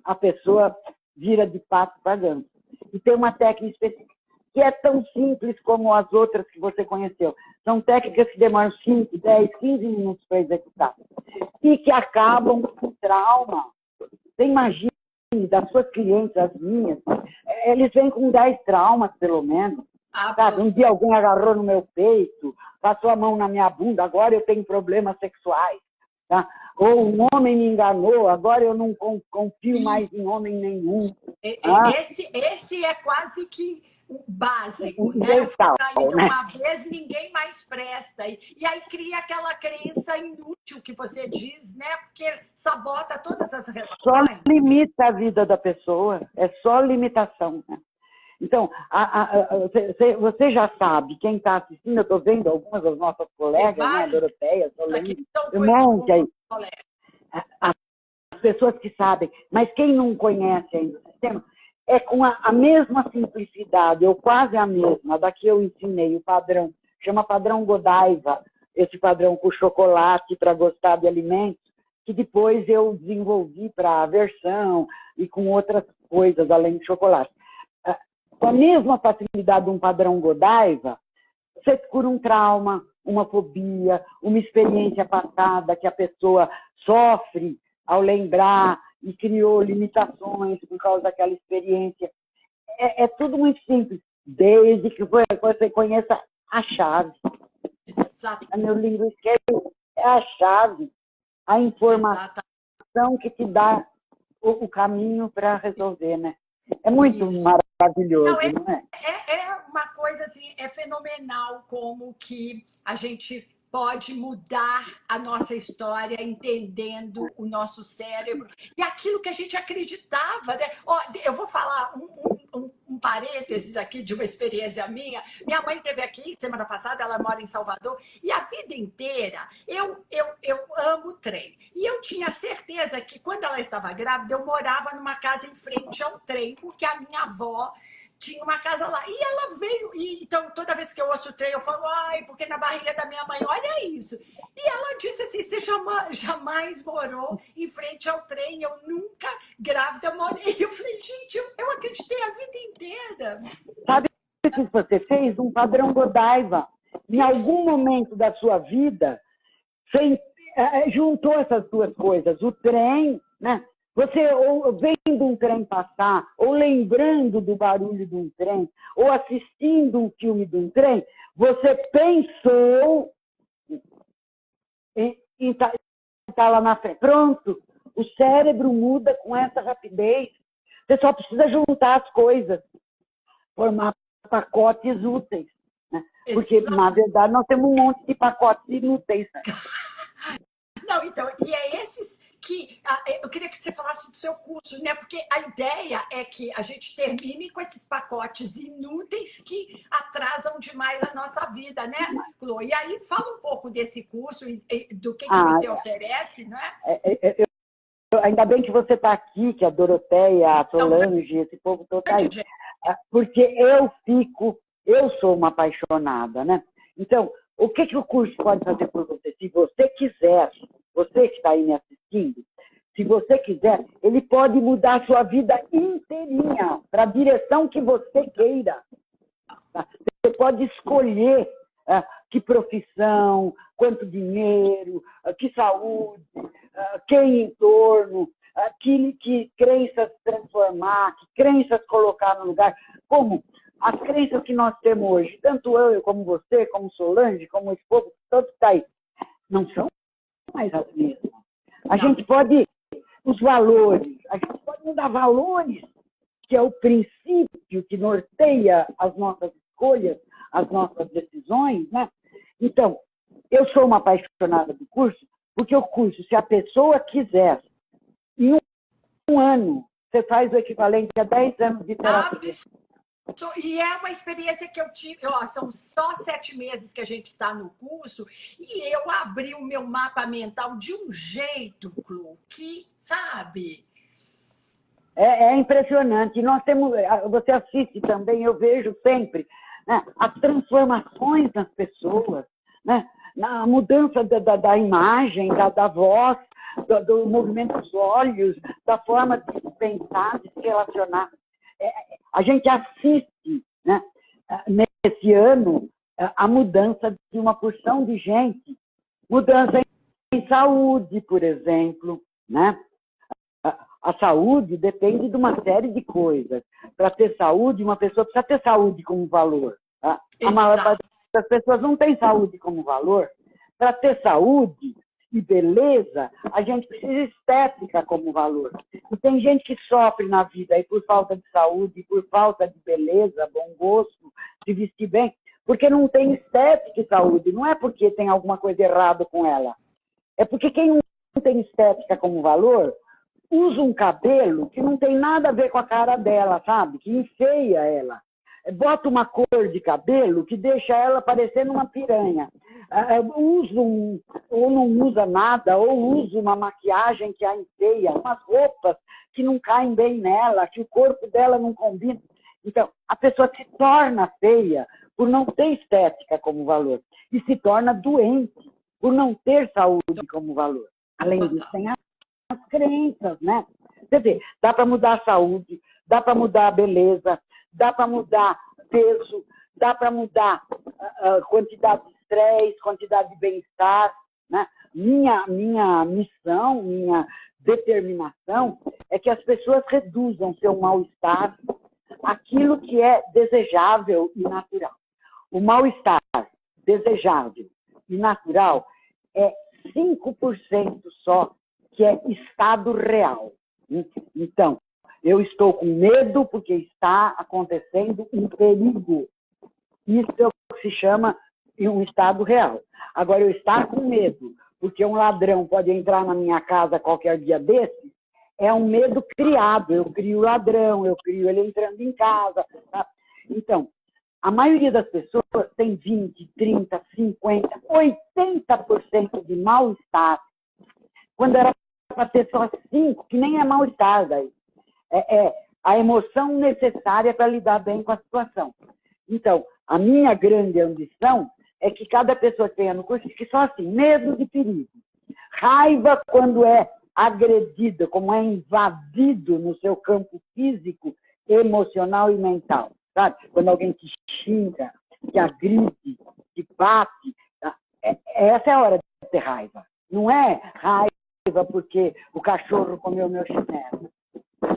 a pessoa vira de pato para ganso. E tem uma técnica específica que é tão simples como as outras que você conheceu. São técnicas que demoram 5, 10, 15 minutos para executar. E que acabam com trauma. Você imagina, das suas clientes, as minhas, eles vêm com 10 traumas, pelo menos. Sabe? Um dia alguém agarrou no meu peito, passou a mão na minha bunda, agora eu tenho problemas sexuais. Tá? Ou um homem me enganou, agora eu não confio mais em homem nenhum. Esse é quase que o básico, né? Eu fui uma vez, ninguém mais presta. E aí cria aquela crença inútil que você diz, né? Porque sabota todas as relações. Só limita a vida da pessoa, é só limitação, né? Então, você já sabe, quem está assistindo, eu estou vendo algumas das nossas colegas, né, a Doroteia, Solange, um monte aí. As pessoas que sabem, mas quem não conhece ainda o sistema, é com a mesma simplicidade, ou quase a mesma, da que eu ensinei, o padrão, chama padrão Godiva, esse padrão com chocolate para gostar de alimentos, que depois eu desenvolvi para aversão e com outras coisas além de chocolate. Com a mesma facilidade de um padrão Godiva, você cura um trauma, uma fobia, uma experiência passada que a pessoa sofre ao lembrar e criou limitações por causa daquela experiência. É tudo muito simples, desde que você conheça a chave. Exato. Meu livro é a chave, a informação que te dá o caminho para resolver, né? É muito maravilhoso, não é? É uma coisa assim, é fenomenal como que a gente pode mudar a nossa história entendendo o nosso cérebro e aquilo que a gente acreditava, né? Ó, eu vou falar um parênteses aqui de uma experiência minha. Minha mãe esteve aqui semana passada, ela mora em Salvador, e a vida inteira eu amo trem. E eu tinha certeza que quando ela estava grávida, eu morava numa casa em frente ao trem, porque a minha avó tinha uma casa lá. E ela veio, então toda vez que eu ouço o trem, eu falo, ai, porque na barriga da minha mãe, olha isso. E ela disse assim, você jamais morou em frente ao trem, eu nunca grávida morei. Eu falei, gente, eu acreditei a vida inteira. Sabe o que você fez? Um padrão Godiva. Em algum momento da sua vida, você juntou essas duas coisas. O trem, né? Você, ou vendo um trem passar, ou lembrando do barulho de um trem, ou assistindo um filme de um trem, você pensou em estar lá na frente. Pronto, o cérebro muda com essa rapidez. Você só precisa juntar as coisas, formar pacotes úteis. Né? Porque, na verdade, nós temos um monte de pacotes inúteis. Né? Não, então, e é esses que eu queria que você falasse do seu curso, né? Porque a ideia é que a gente termine com esses pacotes inúteis que atrasam demais a nossa vida, né, Clô? E aí fala um pouco desse curso e do que você oferece, não é? Ainda bem que você está aqui, que a Doroteia, a Solange, esse povo todo está aí. Porque eu sou uma apaixonada, né? Então, o que o curso pode fazer por você? Se você quiser, você que está aí me assistindo, se você quiser, ele pode mudar a sua vida inteirinha para a direção que você queira. Tá? Você pode escolher que profissão, quanto dinheiro, que saúde, quem em torno, que crenças transformar, que crenças colocar no lugar. Como as crenças que nós temos hoje, tanto eu como você, como Solange, como esse povo, todos está aí, não são mais as mesmas. A gente pode, os valores, a gente pode mudar valores, que é o princípio que norteia as nossas escolhas, as nossas decisões, né? Então, eu sou uma apaixonada do curso, porque o curso, se a pessoa quiser, em um ano. Você faz o equivalente a 10 anos de terapia. E é uma experiência que eu tive, ó, são só 7 meses que a gente está no curso, e eu abri o meu mapa mental de um jeito, Clu, que, sabe? É impressionante. Nós temos, você assiste também, eu vejo sempre, né, as transformações nas pessoas, né, na mudança da imagem, da voz, do movimento dos olhos, da forma de pensar, de se relacionar. A gente assiste, né, nesse ano a mudança de uma porção de gente. Mudança em saúde, por exemplo. Né? A saúde depende de uma série de coisas. Para ter saúde, uma pessoa precisa ter saúde como valor. Tá? A maior parte das pessoas não tem saúde como valor. Para ter saúde e beleza, a gente precisa de estética como valor. E tem gente que sofre na vida aí por falta de saúde, por falta de beleza, bom gosto, se vestir bem, porque não tem estética e saúde. Não é porque tem alguma coisa errada com ela. É porque quem não tem estética como valor usa um cabelo que não tem nada a ver com a cara dela, sabe? Que enfeia ela. Bota uma cor de cabelo que deixa ela parecendo uma piranha. Ou não usa nada, ou usa uma maquiagem que a enfeia, umas roupas que não caem bem nela, que o corpo dela não combina. Então, a pessoa se torna feia por não ter estética como valor. E se torna doente por não ter saúde como valor. Além disso, tem as crenças, né? Quer dizer, dá para mudar a saúde, dá para mudar a beleza, dá para mudar peso, dá para mudar a quantidade de estresse, quantidade de bem-estar. Né? Minha missão, minha determinação é que as pessoas reduzam seu mal-estar àquilo que é desejável e natural. O mal-estar desejável e natural é 5% só que é estado real. Então, eu estou com medo porque está acontecendo um perigo. Isso é o que se chama um estado real. Agora, eu estar com medo porque um ladrão pode entrar na minha casa qualquer dia desse, é um medo criado. Eu crio o ladrão, eu crio ele entrando em casa. Tá? Então, a maioria das pessoas tem 20, 30, 50, 80% de mal-estar, quando era para ter só 5%, que nem é mal-estar daí. É a emoção necessária para lidar bem com a situação. Então, a minha grande ambição é que cada pessoa que tenha no curso fique só assim, medo de perigo. Raiva quando é agredida, como é invadido no seu campo físico, emocional e mental. Sabe? Quando alguém te xinga, te agride, te bate, essa é a hora de ter raiva. Não é raiva porque o cachorro comeu meu chinelo.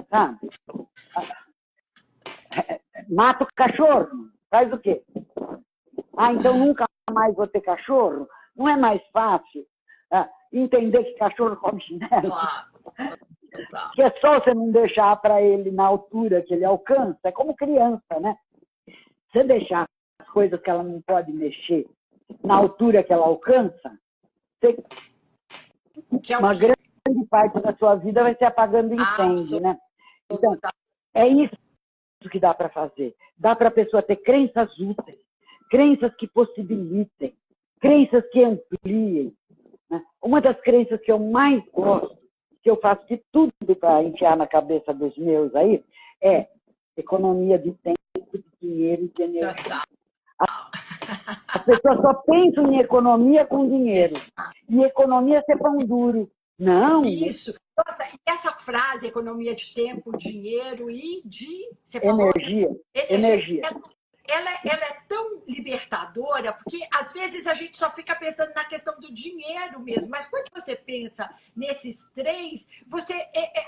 Sabe? Mata o cachorro, faz o quê? Então nunca mais vou ter cachorro? Não é mais fácil entender que cachorro come chinelo? Claro. Que é só você não deixar para ele na altura que ele alcança, é como criança, né? Você deixar as coisas que ela não pode mexer na altura que ela alcança, uma grande parte da sua vida vai se apagando incêndio, né? Então, é isso que dá para fazer. Dá para a pessoa ter crenças úteis, crenças que possibilitem, crenças que ampliem. Né? Uma das crenças que eu mais gosto, que eu faço de tudo para enfiar na cabeça dos meus aí, é economia de tempo, de dinheiro e de energia. As pessoas só pensam em economia com dinheiro. E economia é ser pão duro. Não. Isso. Nossa, e essa frase, economia de tempo, dinheiro e de... Você falou, energia. Ela é tão libertadora, porque às vezes a gente só fica pensando na questão do dinheiro mesmo, mas quando você pensa nesses três, você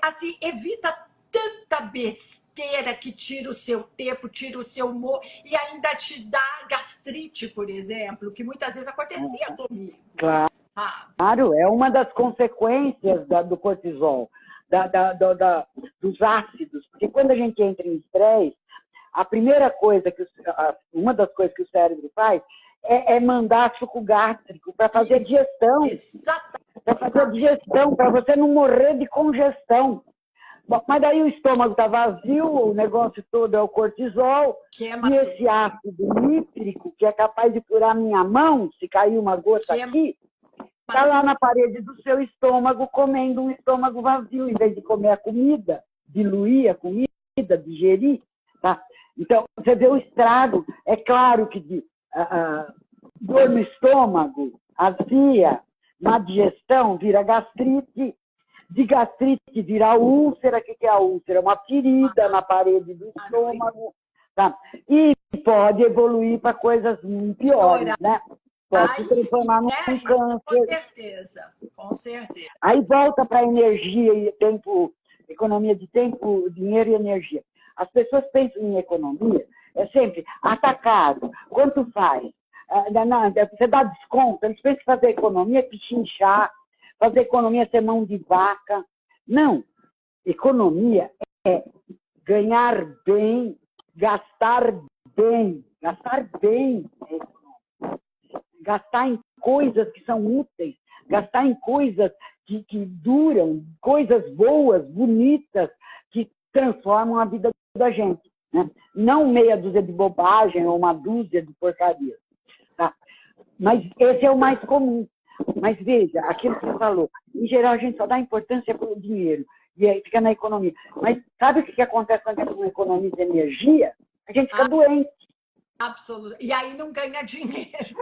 assim, evita tanta besteira que tira o seu tempo, tira o seu humor e ainda te dá gastrite, por exemplo, que muitas vezes acontecia comigo. Claro, é uma das consequências do cortisol, dos ácidos, porque quando a gente entra em estresse, a primeira coisa uma das coisas que o cérebro faz é mandar suco gástrico para fazer digestão. Para fazer digestão, para você não morrer de congestão. Bom, mas daí o estômago está vazio, o negócio todo é o cortisol, e esse ácido nítrico, que é capaz de furar minha mão, se cair uma gota aqui, está lá na parede do seu estômago, comendo um estômago vazio, em vez de comer a comida, diluir a comida, digerir. Tá? Então, você vê o estrago. É claro que dor no estômago, azia, má digestão, vira gastrite. De gastrite vira úlcera. O que é a úlcera? Uma ferida na parede do estômago. Tá? E pode evoluir para coisas piores, né? Pode se transformar num câncer. Com certeza, com certeza. Aí volta para a energia e tempo, economia de tempo, dinheiro e energia. As pessoas pensam em economia, é sempre atacado, quanto faz? Você dá desconto, eles pensam que fazer economia é pichinchar, fazer economia é ser mão de vaca. Não, economia é ganhar bem, gastar bem. Gastar bem é economia. Gastar em coisas que são úteis, gastar em coisas que duram, coisas boas, bonitas, que transformam a vida da gente. Né? Não meia dúzia de bobagem ou uma dúzia de porcaria. Tá? Mas esse é o mais comum. Mas veja, aquilo que você falou, em geral a gente só dá importância para o dinheiro, e aí fica na economia. Mas sabe o que acontece quando a gente não economiza energia? A gente fica doente. Absolutamente. E aí não ganha dinheiro.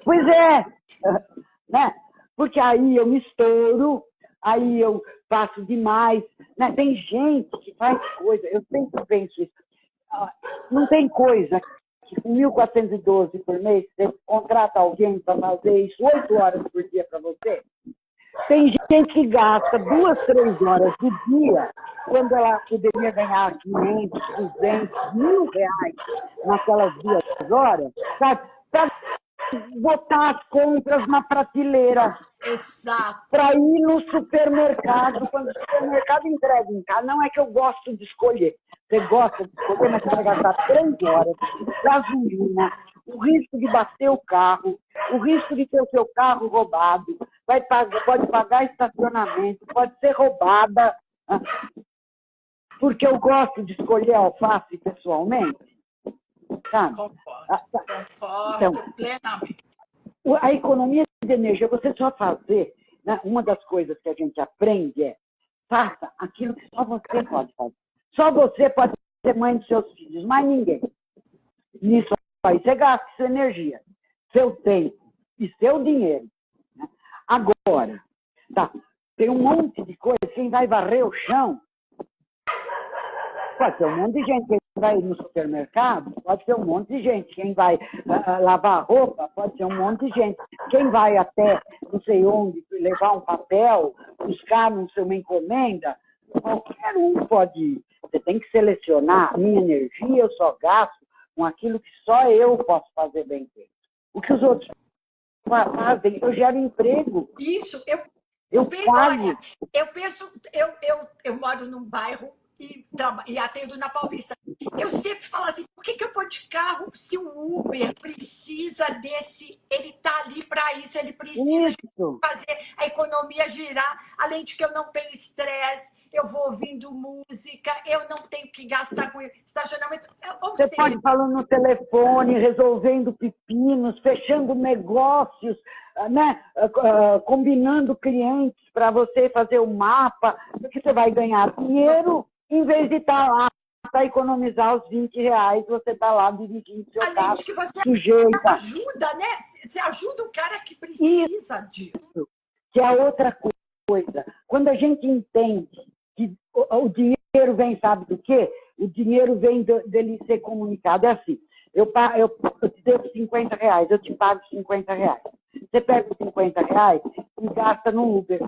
Pois é, né? Porque aí eu me estouro, aí eu faço demais. Né? Tem gente que faz coisa, eu sempre penso isso. Não tem coisa que com 1.412 por mês, você contrata alguém para fazer isso 8 horas por dia para você. Tem gente que gasta 2, 3 horas do dia, quando ela poderia ganhar 500, 200, R$1.000 naquelas 2 horas, sabe? Para botar as compras na prateleira. Exato. Para ir no supermercado, quando o supermercado entrega em casa, não é que eu gosto de escolher. Você gosta de escolher, mas você vai gastar 3 horas, gasolina, o risco de bater o carro, o risco de ter o seu carro roubado, pode pagar estacionamento, pode ser roubada, porque eu gosto de escolher alface pessoalmente. Sabe? Concordo então, plenamente. A economia de energia, você só fazer, né? Uma das coisas que a gente aprende é faça aquilo que só você pode fazer. Só você pode ser mãe dos seus filhos, mais ninguém. Nisso aí você gasta sua energia, seu tempo e seu dinheiro. Né? Agora, tá, tem um monte de coisa, quem vai varrer o chão, pode ser um monte de gente. Quem vai no supermercado, pode ser um monte de gente. Quem vai lavar roupa, pode ser um monte de gente. Quem vai até não sei onde, levar um papel, buscar não sei, uma encomenda, qualquer um pode ir. Você tem que selecionar. A minha energia eu só gasto com aquilo que só eu posso fazer bem feito. O que os outros fazem, eu gero emprego. Isso, eu pago. Olha, eu moro num bairro e atendo na Paulista. Eu sempre falo assim, por que eu vou de carro se o Uber precisa desse... Ele está ali para isso, ele precisa fazer a economia girar, além de que eu não tenho estresse, eu vou ouvindo música, eu não tenho que gastar com estacionamento. Você pode ir falando no telefone, resolvendo pepinos, fechando negócios, né? Combinando clientes para você fazer o mapa, porque você vai ganhar dinheiro em vez de estar lá para economizar os R$20, você está lá dirigindo seu carro. Além de que você sujeita. ajuda, né? Você ajuda o cara que precisa disso. Que é outra coisa. Quando a gente entende que o dinheiro vem, sabe do quê? O dinheiro vem dele ser comunicado. É assim, eu te devo R$50, eu te pago R$50. Você pega os R$50 e gasta no Uber.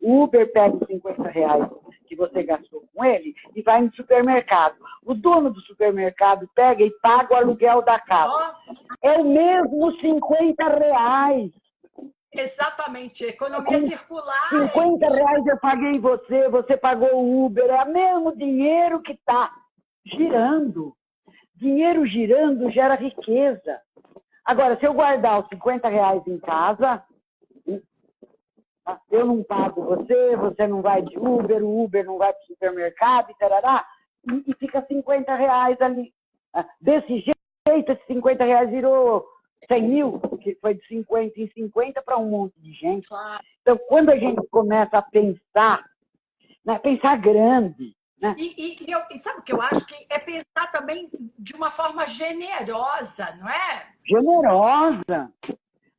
O Uber pega os R$50 que você gastou com ele e vai no supermercado. O dono do supermercado pega e paga o aluguel da casa. É o mesmo R$50. Exatamente, economia circular. R$50 eu paguei você pagou o Uber, é o mesmo dinheiro que está girando. Dinheiro girando gera riqueza. Agora, se eu guardar os R$50 em casa, eu não pago você, você não vai de Uber, o Uber não vai para o supermercado, e tarará, e fica R$50 ali. Desse jeito, esses R$50 virou 100 mil, porque foi de 50 em 50 para um monte de gente. Então, quando a gente começa a pensar, né, pensar grande, né? E sabe o que eu acho? Que é pensar também de uma forma generosa, não é? Generosa.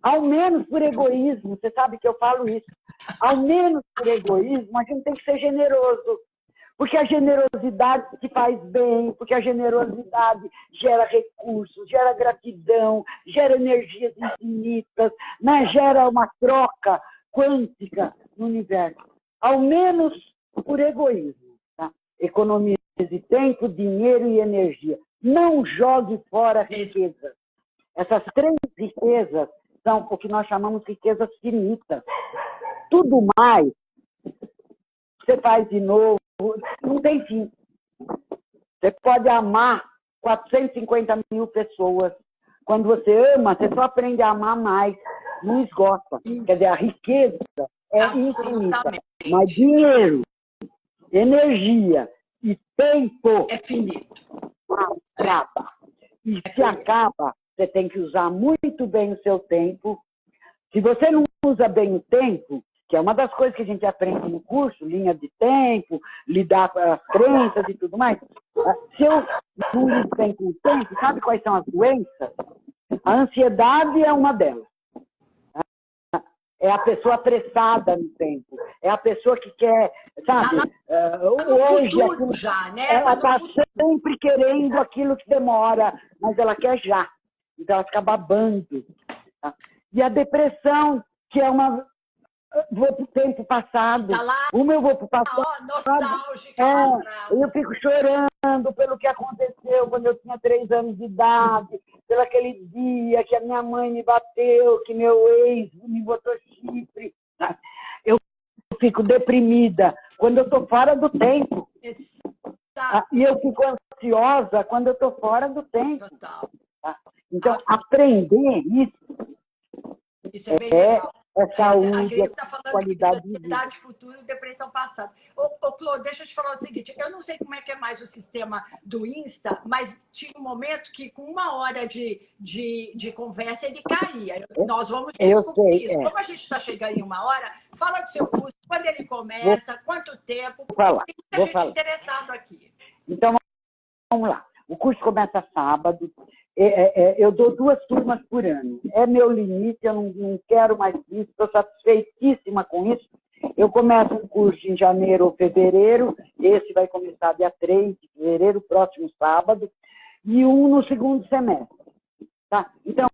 Ao menos por egoísmo, você sabe que eu falo isso. Ao menos por egoísmo, a gente tem que ser generoso. Porque a generosidade te faz bem, porque a generosidade gera recursos, gera gratidão, gera energias infinitas, né? Gera uma troca quântica no universo. Ao menos por egoísmo. Tá? Economize tempo, dinheiro e energia. Não jogue fora a riqueza. Essas 3 riquezas são o que nós chamamos de riquezas finitas. Tudo mais, você faz de novo, não tem fim. Você pode amar 450 mil pessoas. Quando você ama, você só aprende a amar mais, não esgota. Isso. Quer dizer, a riqueza é infinita. Mas dinheiro, energia e tempo é finito. Acaba. E se acaba, você tem que usar muito bem o seu tempo. Se você não usa bem o tempo, que é uma das coisas que a gente aprende no curso, linha de tempo, lidar com as crenças e tudo mais. Se eu não lido bem com o tempo, sabe quais são as doenças? A ansiedade é uma delas. É a pessoa apressada no tempo. É a pessoa que quer, sabe? Hoje, aquilo, já, né? Ela está sempre querendo aquilo que demora, mas ela quer já. Então ela fica babando. Tá? E a depressão, que é uma... Vou para o tempo passado. Tá lá, Uma eu vou para o passado. Nostálgica. Eu fico chorando pelo que aconteceu quando eu tinha 3 anos de idade, pelo aquele dia que a minha mãe me bateu, que meu ex me botou chifre. Eu fico deprimida quando eu estou fora do tempo. E eu fico ansiosa quando eu estou fora do tempo. Total. Então, aprender isso é bem legal. É saúde, a Grace está falando qualidade de ansiedade futuro e depressão passada. Ô, Clô, deixa eu te falar o seguinte, eu não sei como é que é mais o sistema do Insta, mas tinha um momento que com 1 hora de conversa ele caía. Nós vamos descobrir isso. Como a gente está chegando em 1 hora, fala do seu curso, quando ele começa, quanto tempo, porque tem muita gente interessada aqui. Então, vamos lá. O curso começa sábado. Eu dou 2 turmas por ano. É meu limite, eu não quero mais isso, estou satisfeitíssima com isso. Eu começo um curso em janeiro ou fevereiro, esse vai começar dia 3 de fevereiro, próximo sábado, e um no 2º semestre. Tá? Então,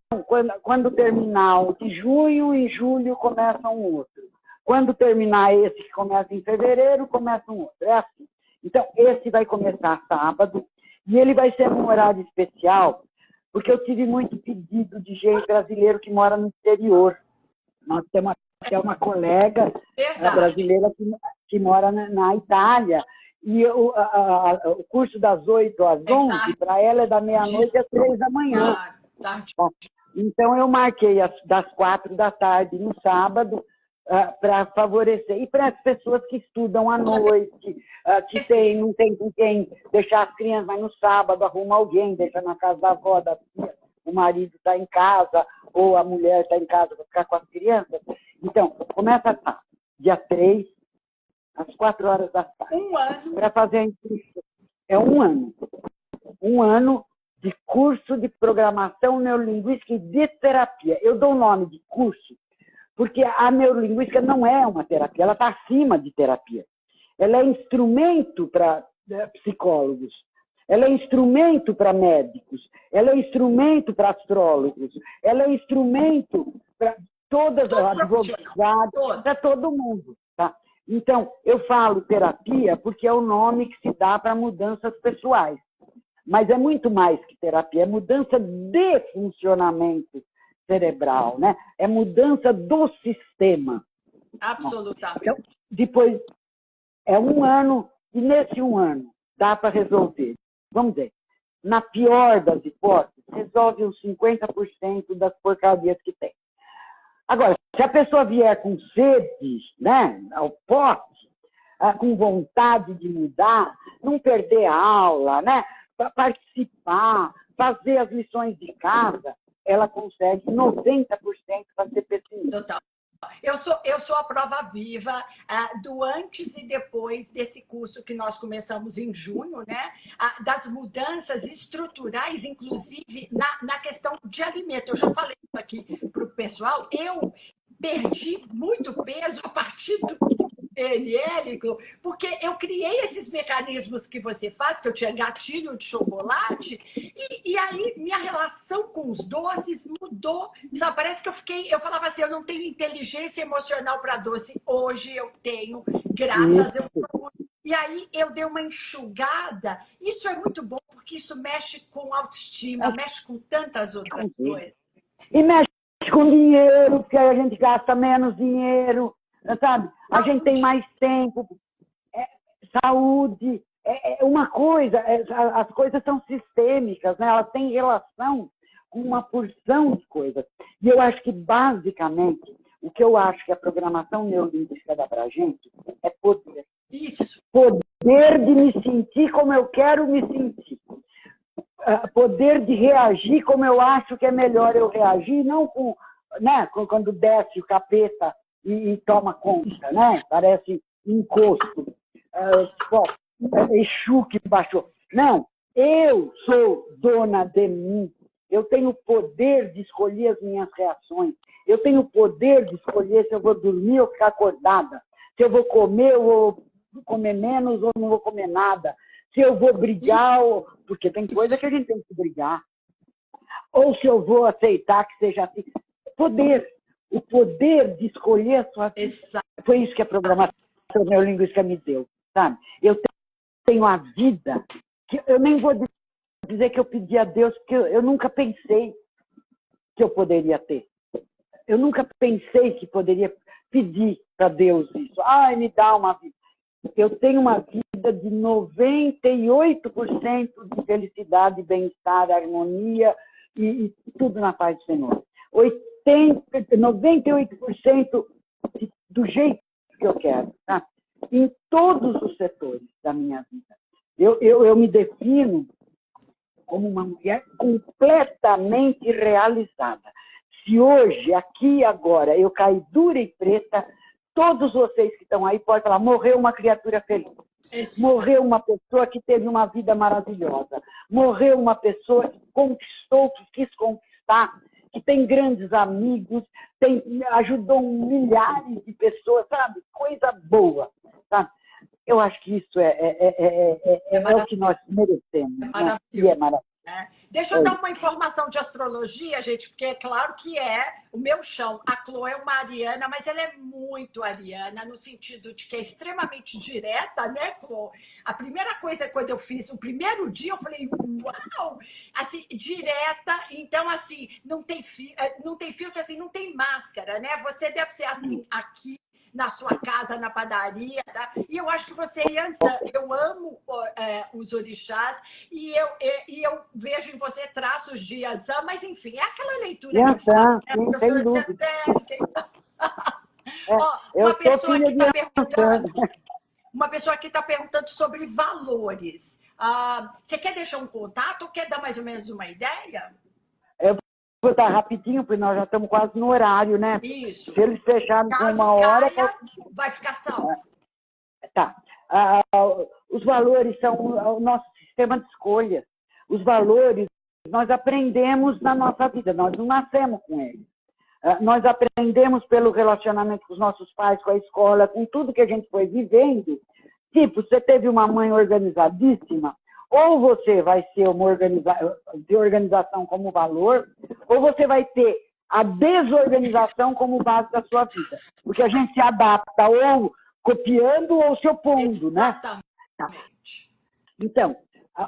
quando terminar o de junho, em julho começa um outro. Quando terminar esse que começa em fevereiro, começa um outro. É assim. Então, esse vai começar sábado, e ele vai ser num horário especial, porque eu tive muito pedido de gente brasileiro que mora no exterior. Nós temos até uma colega brasileira que mora na Itália, e o curso das 8 às 11, para ela é da meia-noite às 3 da manhã. Então, eu marquei das 4 da tarde no sábado, para favorecer. E para as pessoas que estudam à noite, que não tem com quem deixar as crianças, mas no sábado arruma alguém, deixa na casa da avó, da tia, o marido está em casa, ou a mulher está em casa para ficar com as crianças. Então, começa dia 3, às 4 horas da tarde. 1 ano. Para fazer a inscrição. É 1 ano. 1 ano de curso de programação neurolinguística e de terapia. Eu dou o nome de curso porque a neurolinguística não é uma terapia, ela está acima de terapia. Ela é instrumento para psicólogos, ela é instrumento para médicos, ela é instrumento para astrólogos, ela é instrumento para todas as advogadas, para todo mundo. Tá? Então, eu falo terapia porque é o nome que se dá para mudanças pessoais. Mas é muito mais que terapia, é mudança de funcionamento cerebral, né? É mudança do sistema. Absolutamente. Então, depois, é 1 ano, e nesse 1 ano dá para resolver. Vamos ver, na pior das hipóteses, resolve uns 50% das porcarias que tem. Agora, se a pessoa vier com sede, né, ao pote, com vontade de mudar, não perder a aula, né, participar, fazer as lições de casa, ela consegue 90% para ser pessimista. Total. Eu sou a prova viva do antes e depois desse curso que nós começamos em junho, né? Das mudanças estruturais, inclusive na questão de alimento. Eu já falei isso aqui para o pessoal, eu perdi muito peso a partir do PNL, porque eu criei esses mecanismos que você faz, que eu tinha gatilho de chocolate, e aí minha relação com os doces mudou. Sabe? Parece que eu falava assim, eu não tenho inteligência emocional para doce. Hoje eu tenho, graças a Deus. E aí eu dei uma enxugada. Isso é muito bom, porque isso mexe com autoestima, mexe com tantas outras coisas. E mexe com dinheiro, porque a gente gasta menos dinheiro, sabe? A gente tem mais tempo, saúde, uma coisa, as coisas são sistêmicas, né? Elas têm relação com uma porção de coisas. E eu acho que, basicamente, o que eu acho que a programação neurolinguística dá para a gente é poder. Isso. Poder de me sentir como eu quero me sentir. Poder de reagir como eu acho que é melhor eu reagir, não com, né, quando desce o capeta e toma conta, né? Parece encosto, Exu que baixou. Não, eu sou dona de mim. Eu tenho o poder de escolher as minhas reações. Eu tenho o poder de escolher se eu vou dormir ou ficar acordada. Se eu vou comer ou vou comer menos ou não vou comer nada. Se eu vou brigar, porque tem coisa que a gente tem que brigar. Ou se eu vou aceitar que seja assim. Poder. O poder de escolher a sua vida. Exato. Foi isso que a programação neurolinguística me deu, sabe? Eu tenho a vida que eu nem vou dizer que eu pedi a Deus, porque eu nunca pensei que eu poderia ter. Eu nunca pensei que poderia pedir para Deus isso. Ai, me dá uma vida. Eu tenho uma vida de 98% de felicidade, bem-estar, harmonia e tudo na paz do Senhor. 98% do jeito que eu quero, tá? Em todos os setores da minha vida. Eu me defino como uma mulher completamente realizada. Se hoje, aqui e agora, eu cair dura e preta, todos vocês que estão aí podem falar, morreu uma criatura feliz. Morreu uma pessoa que teve uma vida maravilhosa. Morreu uma pessoa que conquistou, que quis conquistar, que tem grandes amigos, ajudou milhares de pessoas, sabe? Coisa boa, sabe? Eu acho que isso é o que nós merecemos. Né? E é maravilhoso. Deixa eu dar uma informação de astrologia, gente, porque é claro que é o meu chão. A Chloe é uma ariana, mas ela é muito ariana, no sentido de que é extremamente direta, né, Chloe? A primeira coisa, quando eu fiz, o primeiro dia, eu falei, uau! Assim, direta, então, assim, não tem filtro, assim, não tem máscara, né? Você deve ser assim, aqui, na sua casa, na padaria, tá? E eu acho que você, Yansan, eu amo os orixás e eu vejo em você traços de Yansan, mas enfim, é aquela leitura que eu faço. Sim, sem dúvida. Uma pessoa que está perguntando, sobre valores. Você quer deixar um contato ou quer dar mais ou menos uma ideia? Vou dar rapidinho, porque nós já estamos quase no horário, né? Isso. Se eles fecharem com uma hora... vai ficar salvo. Tá. Os valores são o nosso sistema de escolha. Os valores nós aprendemos na nossa vida, nós não nascemos com eles. Nós aprendemos pelo relacionamento com os nossos pais, com a escola, com tudo que a gente foi vivendo. Tipo, você teve uma mãe organizadíssima, ou você vai ser uma organização como valor, ou você vai ter a desorganização como base da sua vida. Porque a gente se adapta ou copiando ou se opondo, exatamente, né? Então,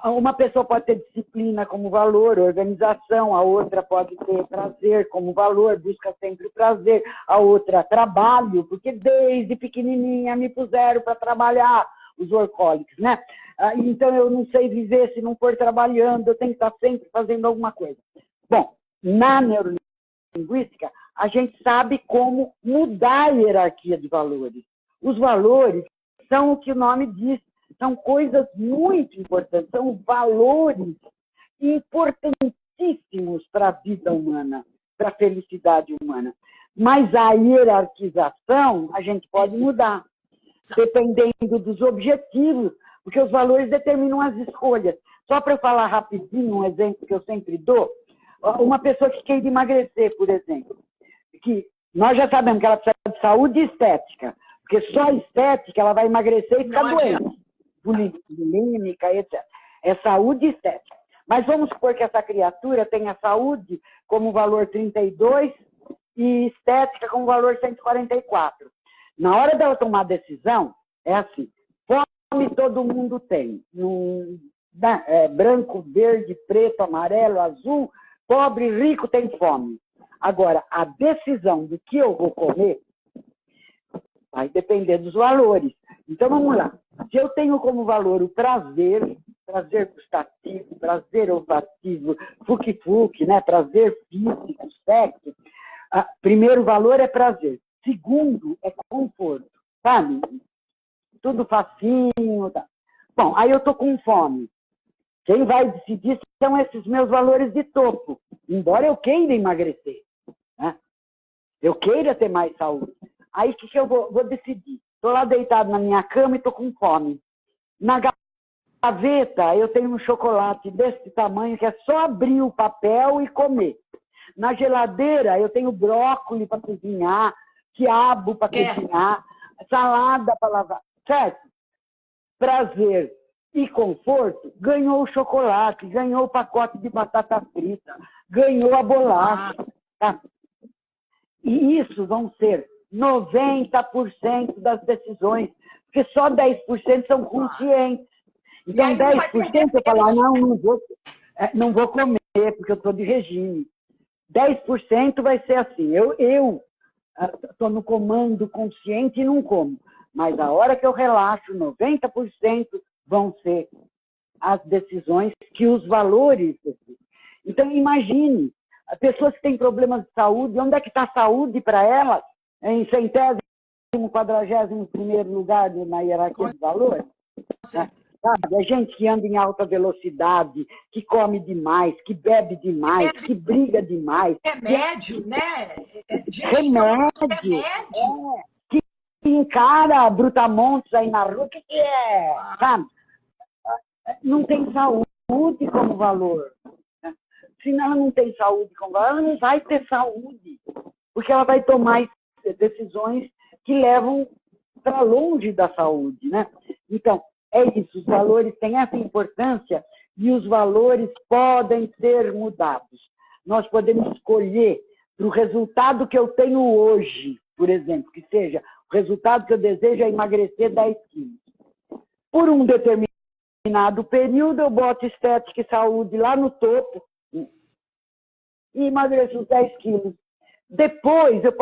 uma pessoa pode ter disciplina como valor, organização, a outra pode ter prazer como valor, busca sempre o prazer, a outra trabalho, porque desde pequenininha me puseram para trabalhar, os workaholics, né? Então, eu não sei viver se não for trabalhando, eu tenho que estar sempre fazendo alguma coisa. Bom, na neurolinguística, a gente sabe como mudar a hierarquia de valores. Os valores são o que o nome diz, são coisas muito importantes, são valores importantíssimos para a vida humana, para a felicidade humana. Mas a hierarquização a gente pode mudar, dependendo dos objetivos, porque os valores determinam as escolhas. Só para eu falar rapidinho, um exemplo que eu sempre dou, uma pessoa que quer emagrecer, por exemplo, que nós já sabemos que ela precisa de saúde e estética, porque só a estética ela vai emagrecer e ficar doente, bulímica, etc. É saúde e estética. Mas vamos supor que essa criatura tenha saúde como valor 32 e estética como valor 144. Na hora dela tomar decisão, é assim, fome todo mundo tem, branco, verde, preto, amarelo, azul, pobre, rico tem fome. Agora, a decisão do que eu vou comer vai depender dos valores. Então, vamos lá. Se eu tenho como valor o prazer, prazer gustativo, prazer olfativo, fuque-fuque, né? Prazer físico, sexo, primeiro valor é prazer. Segundo é conforto, sabe? Tudo facinho. Tá. Bom, aí eu estou com fome. Quem vai decidir são esses meus valores de topo, embora eu queira emagrecer, né? Eu queira ter mais saúde. Aí o que eu vou decidir? Estou lá deitado na minha cama e estou com fome. Na gaveta eu tenho um chocolate desse tamanho que é só abrir o papel e comer. Na geladeira eu tenho brócolis para cozinhar, quiabo para cozinhar, salada para lavar, certo? Prazer e conforto, ganhou o chocolate, ganhou o pacote de batata frita, ganhou a bolacha. Tá? E isso vão ser 90% das decisões, porque só 10% são conscientes. Então, 10% eu falo, não vou comer, porque eu estou de regime. 10% vai ser assim, eu estou no comando consciente e não como. Mas a hora que eu relaxo, 90% vão ser as decisões que os valores decidem. Então, imagine, pessoas que têm problemas de saúde, onde é que está a saúde para elas? Em 100º, 41º lugar na hierarquia de valores? Sabe? É gente que anda em alta velocidade, que come demais, que bebe demais, que briga demais. Remédio, né? Remédio. Que encara brutamontes aí na rua, o que é? Sabe? Não tem saúde como valor. Se ela não tem saúde como valor, ela não vai ter saúde. Porque ela vai tomar decisões que levam para longe da saúde, né? Então, é isso, os valores têm essa importância e os valores podem ser mudados. Nós podemos escolher para o resultado que eu tenho hoje, por exemplo, que seja o resultado que eu desejo é emagrecer 10 quilos. Por um determinado período, eu boto estética e saúde lá no topo e emagreço os 10 quilos. Depois, eu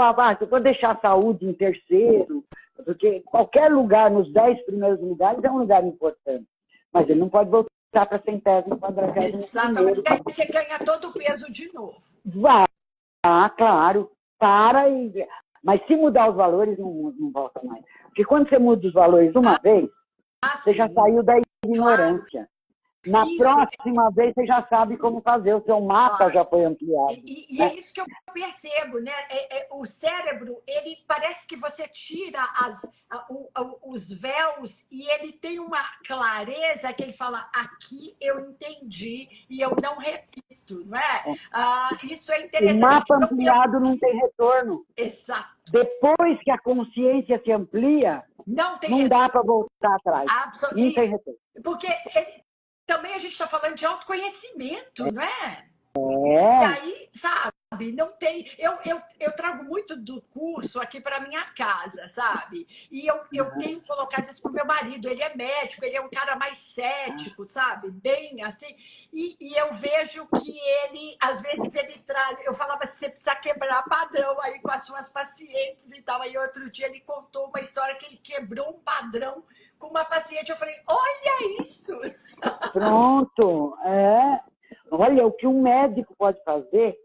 vou deixar a saúde em terceiro, porque qualquer lugar, nos 10 primeiros lugares, é um lugar importante. Mas ele não pode voltar para 100º, 40º. Exatamente, porque aí você ganha todo o peso de novo. Vai, claro, mas se mudar os valores, não volta mais. Porque quando você muda os valores uma vez, você já saiu da ignorância. Na próxima vez, você já sabe como fazer, o seu mapa já foi ampliado. E é isso que eu percebo, né? O cérebro, ele parece que você tira os véus e ele tem uma clareza que ele fala, aqui eu entendi e eu não repito, não é? Isso é interessante. O mapa ampliado não tem retorno. Exato. Depois que a consciência se amplia, não dá para voltar atrás. Não tem retorno. Porque também a gente está falando de autoconhecimento, não é? E aí, sabe, não tem... Eu trago muito do curso aqui para minha casa, sabe? E eu tenho colocado isso para o meu marido. Ele é médico, ele é um cara mais cético, sabe? Bem assim. E eu vejo que ele, às vezes, ele traz... Eu falava, você precisa quebrar padrão aí com as suas pacientes e tal. Aí outro dia ele contou uma história que ele quebrou um padrão com uma paciente. Eu falei, olha isso! Pronto, Olha, o que um médico pode fazer,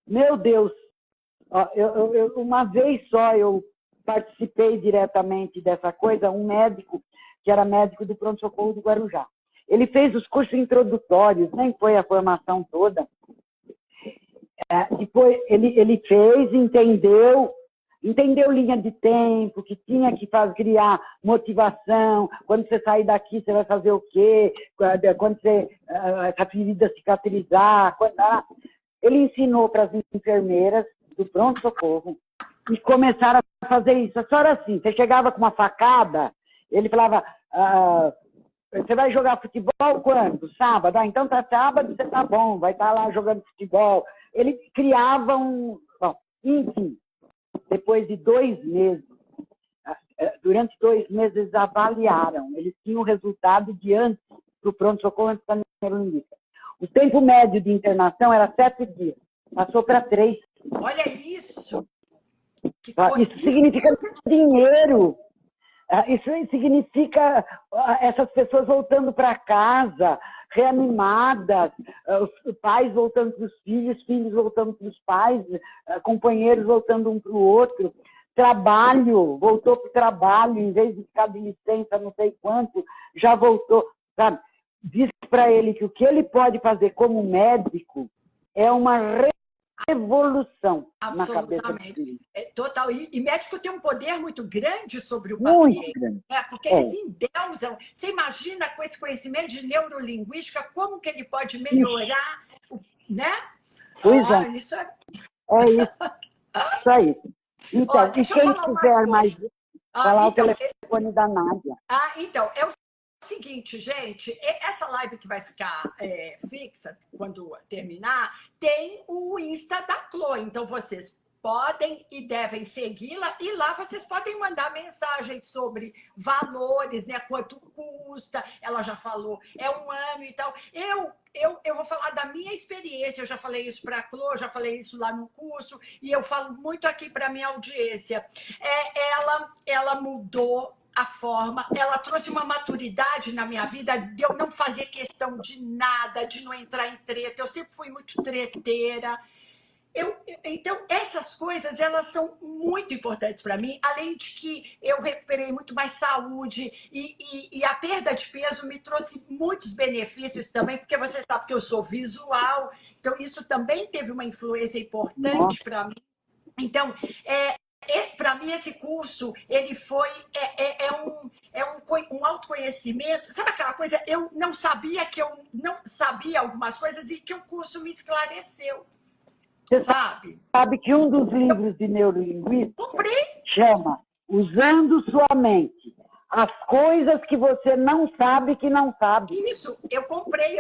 meu Deus, Ó, uma vez só eu participei diretamente dessa coisa, um médico, que era médico do pronto-socorro do Guarujá. Ele fez os cursos introdutórios, nem foi a formação toda. Depois ele fez, entendeu linha de tempo, que tinha que criar motivação, quando você sair daqui você vai fazer o quê, quando essa ferida cicatrizar. Ele ensinou para as enfermeiras do pronto-socorro e começaram a fazer isso. Só era assim, você chegava com uma facada, ele falava, você vai jogar futebol quando? Sábado? Então tá sábado, você tá bom, vai estar lá jogando futebol. Ele criava Bom, enfim, depois de 2 meses, durante 2 meses eles avaliaram, eles tinham o resultado de antes do pronto-socorro, antes da neurolinguística. O tempo médio de internação era 7 dias, passou para 3. Olha isso! Isso significa dinheiro. Isso significa essas pessoas voltando para casa, reanimadas, os pais voltando para os filhos voltando para os pais, companheiros voltando um para o outro. Trabalho, voltou para o trabalho, em vez de ficar de licença não sei quanto, já voltou. Sabe? Diz para ele que o que ele pode fazer como médico é uma revolução na cabeça dele. Total. E médico tem um poder muito grande sobre o muito paciente. Grande. Porque eles endeusam. Você imagina com esse conhecimento de neurolinguística, como que ele pode melhorar, né? Pois é. Isso é... Isso aí. Então, e quem quiser mais falar então, o telefone da Nádia. Então, é o seguinte, gente, essa live que vai ficar fixa quando terminar, tem o Insta da Clô, então vocês podem e devem segui-la, e lá vocês podem mandar mensagens sobre valores, né? Quanto custa, ela já falou, é 1 ano e tal. Eu vou falar da minha experiência, eu já falei isso para a Clô, já falei isso lá no curso, e eu falo muito aqui para a minha audiência. Ela mudou a forma, ela trouxe uma maturidade na minha vida de eu não fazer questão de nada, de não entrar em treta. Eu sempre fui muito treteira. Então, essas coisas, elas são muito importantes para mim, além de que eu recuperei muito mais saúde e a perda de peso me trouxe muitos benefícios também, porque você sabe que eu sou visual, então isso também teve uma influência importante para mim. Então, para mim, esse curso, ele foi um autoconhecimento. Sabe aquela coisa? Eu não sabia que eu não sabia algumas coisas e que o curso me esclareceu. Você sabe que um dos livros de neurolinguística chama Usando Sua Mente. As coisas que você não sabe que não sabe. Isso, eu comprei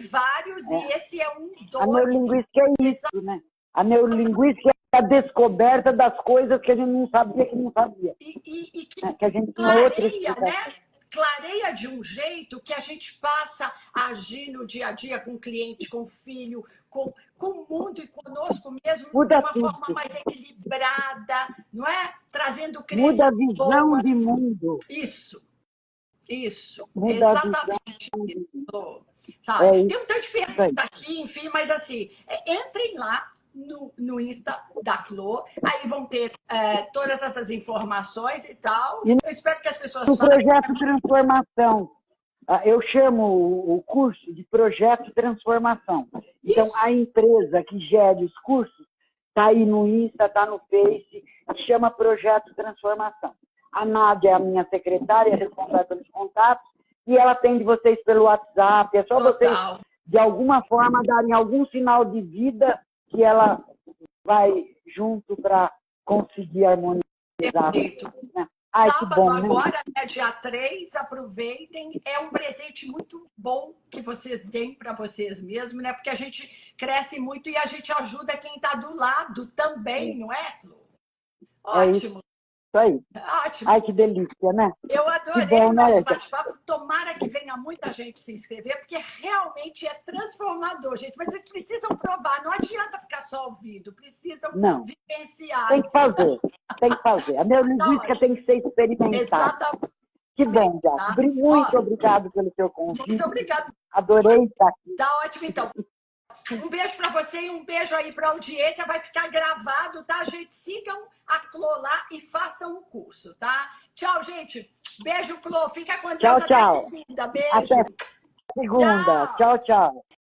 vários e esse é um dos. A neurolinguística é isso, né? A neurolinguística é a descoberta das coisas que a gente não sabia que não sabia. E que a gente clareia, né? Clareia de um jeito que a gente passa a agir no dia a dia com o cliente, com o filho, com o mundo e conosco mesmo, muda de uma tudo. forma mais equilibrada, não é? Trazendo muda a visão de mundo. Isso. Muda exatamente isso. Sabe? Tem um tanto de pergunta aqui, enfim, mas assim, entrem lá no Insta da Clô, aí vão ter todas essas informações e tal. Eu espero que as pessoas falem. O projeto Transformação. Eu chamo o curso de Projeto Transformação. Então, a empresa que gere os cursos está aí no Insta, está no Face, chama Projeto Transformação. A Nádia é a minha secretária, responsável pelos contatos, e ela atende vocês pelo WhatsApp. É só vocês, de alguma forma, darem algum sinal de vida que ela vai junto para conseguir harmonizar. Perfeito. Né? Ai, Sábado que bom, agora, né, dia 3, aproveitem. É um presente muito bom que vocês deem para vocês mesmos, né? Porque a gente cresce muito e a gente ajuda quem está do lado também, não é, Clô? Ótimo. Isso aí. Ótimo. Ai, que delícia, né? Eu adorei o nosso bate-papo. Tomara que venha muita gente se inscrever, porque realmente é transformador, gente. Mas vocês precisam provar. Não adianta ficar só ouvindo. Precisam vivenciar. Tem que fazer. A neurolinguística tem que ser experimentada. Exatamente. Que bom, Jaque. Muito obrigado pelo seu convite. Muito obrigada. Adorei estar aqui. Tá ótimo, então. Um beijo para você e um beijo aí para a audiência. Vai ficar gravado, tá, gente? Sigam a Clô lá e façam o curso, tá? Tchau, gente. Beijo, Clô. Fica com Deus. Tchau, tchau. Até segunda. Beijo. Até segunda. Tchau, tchau.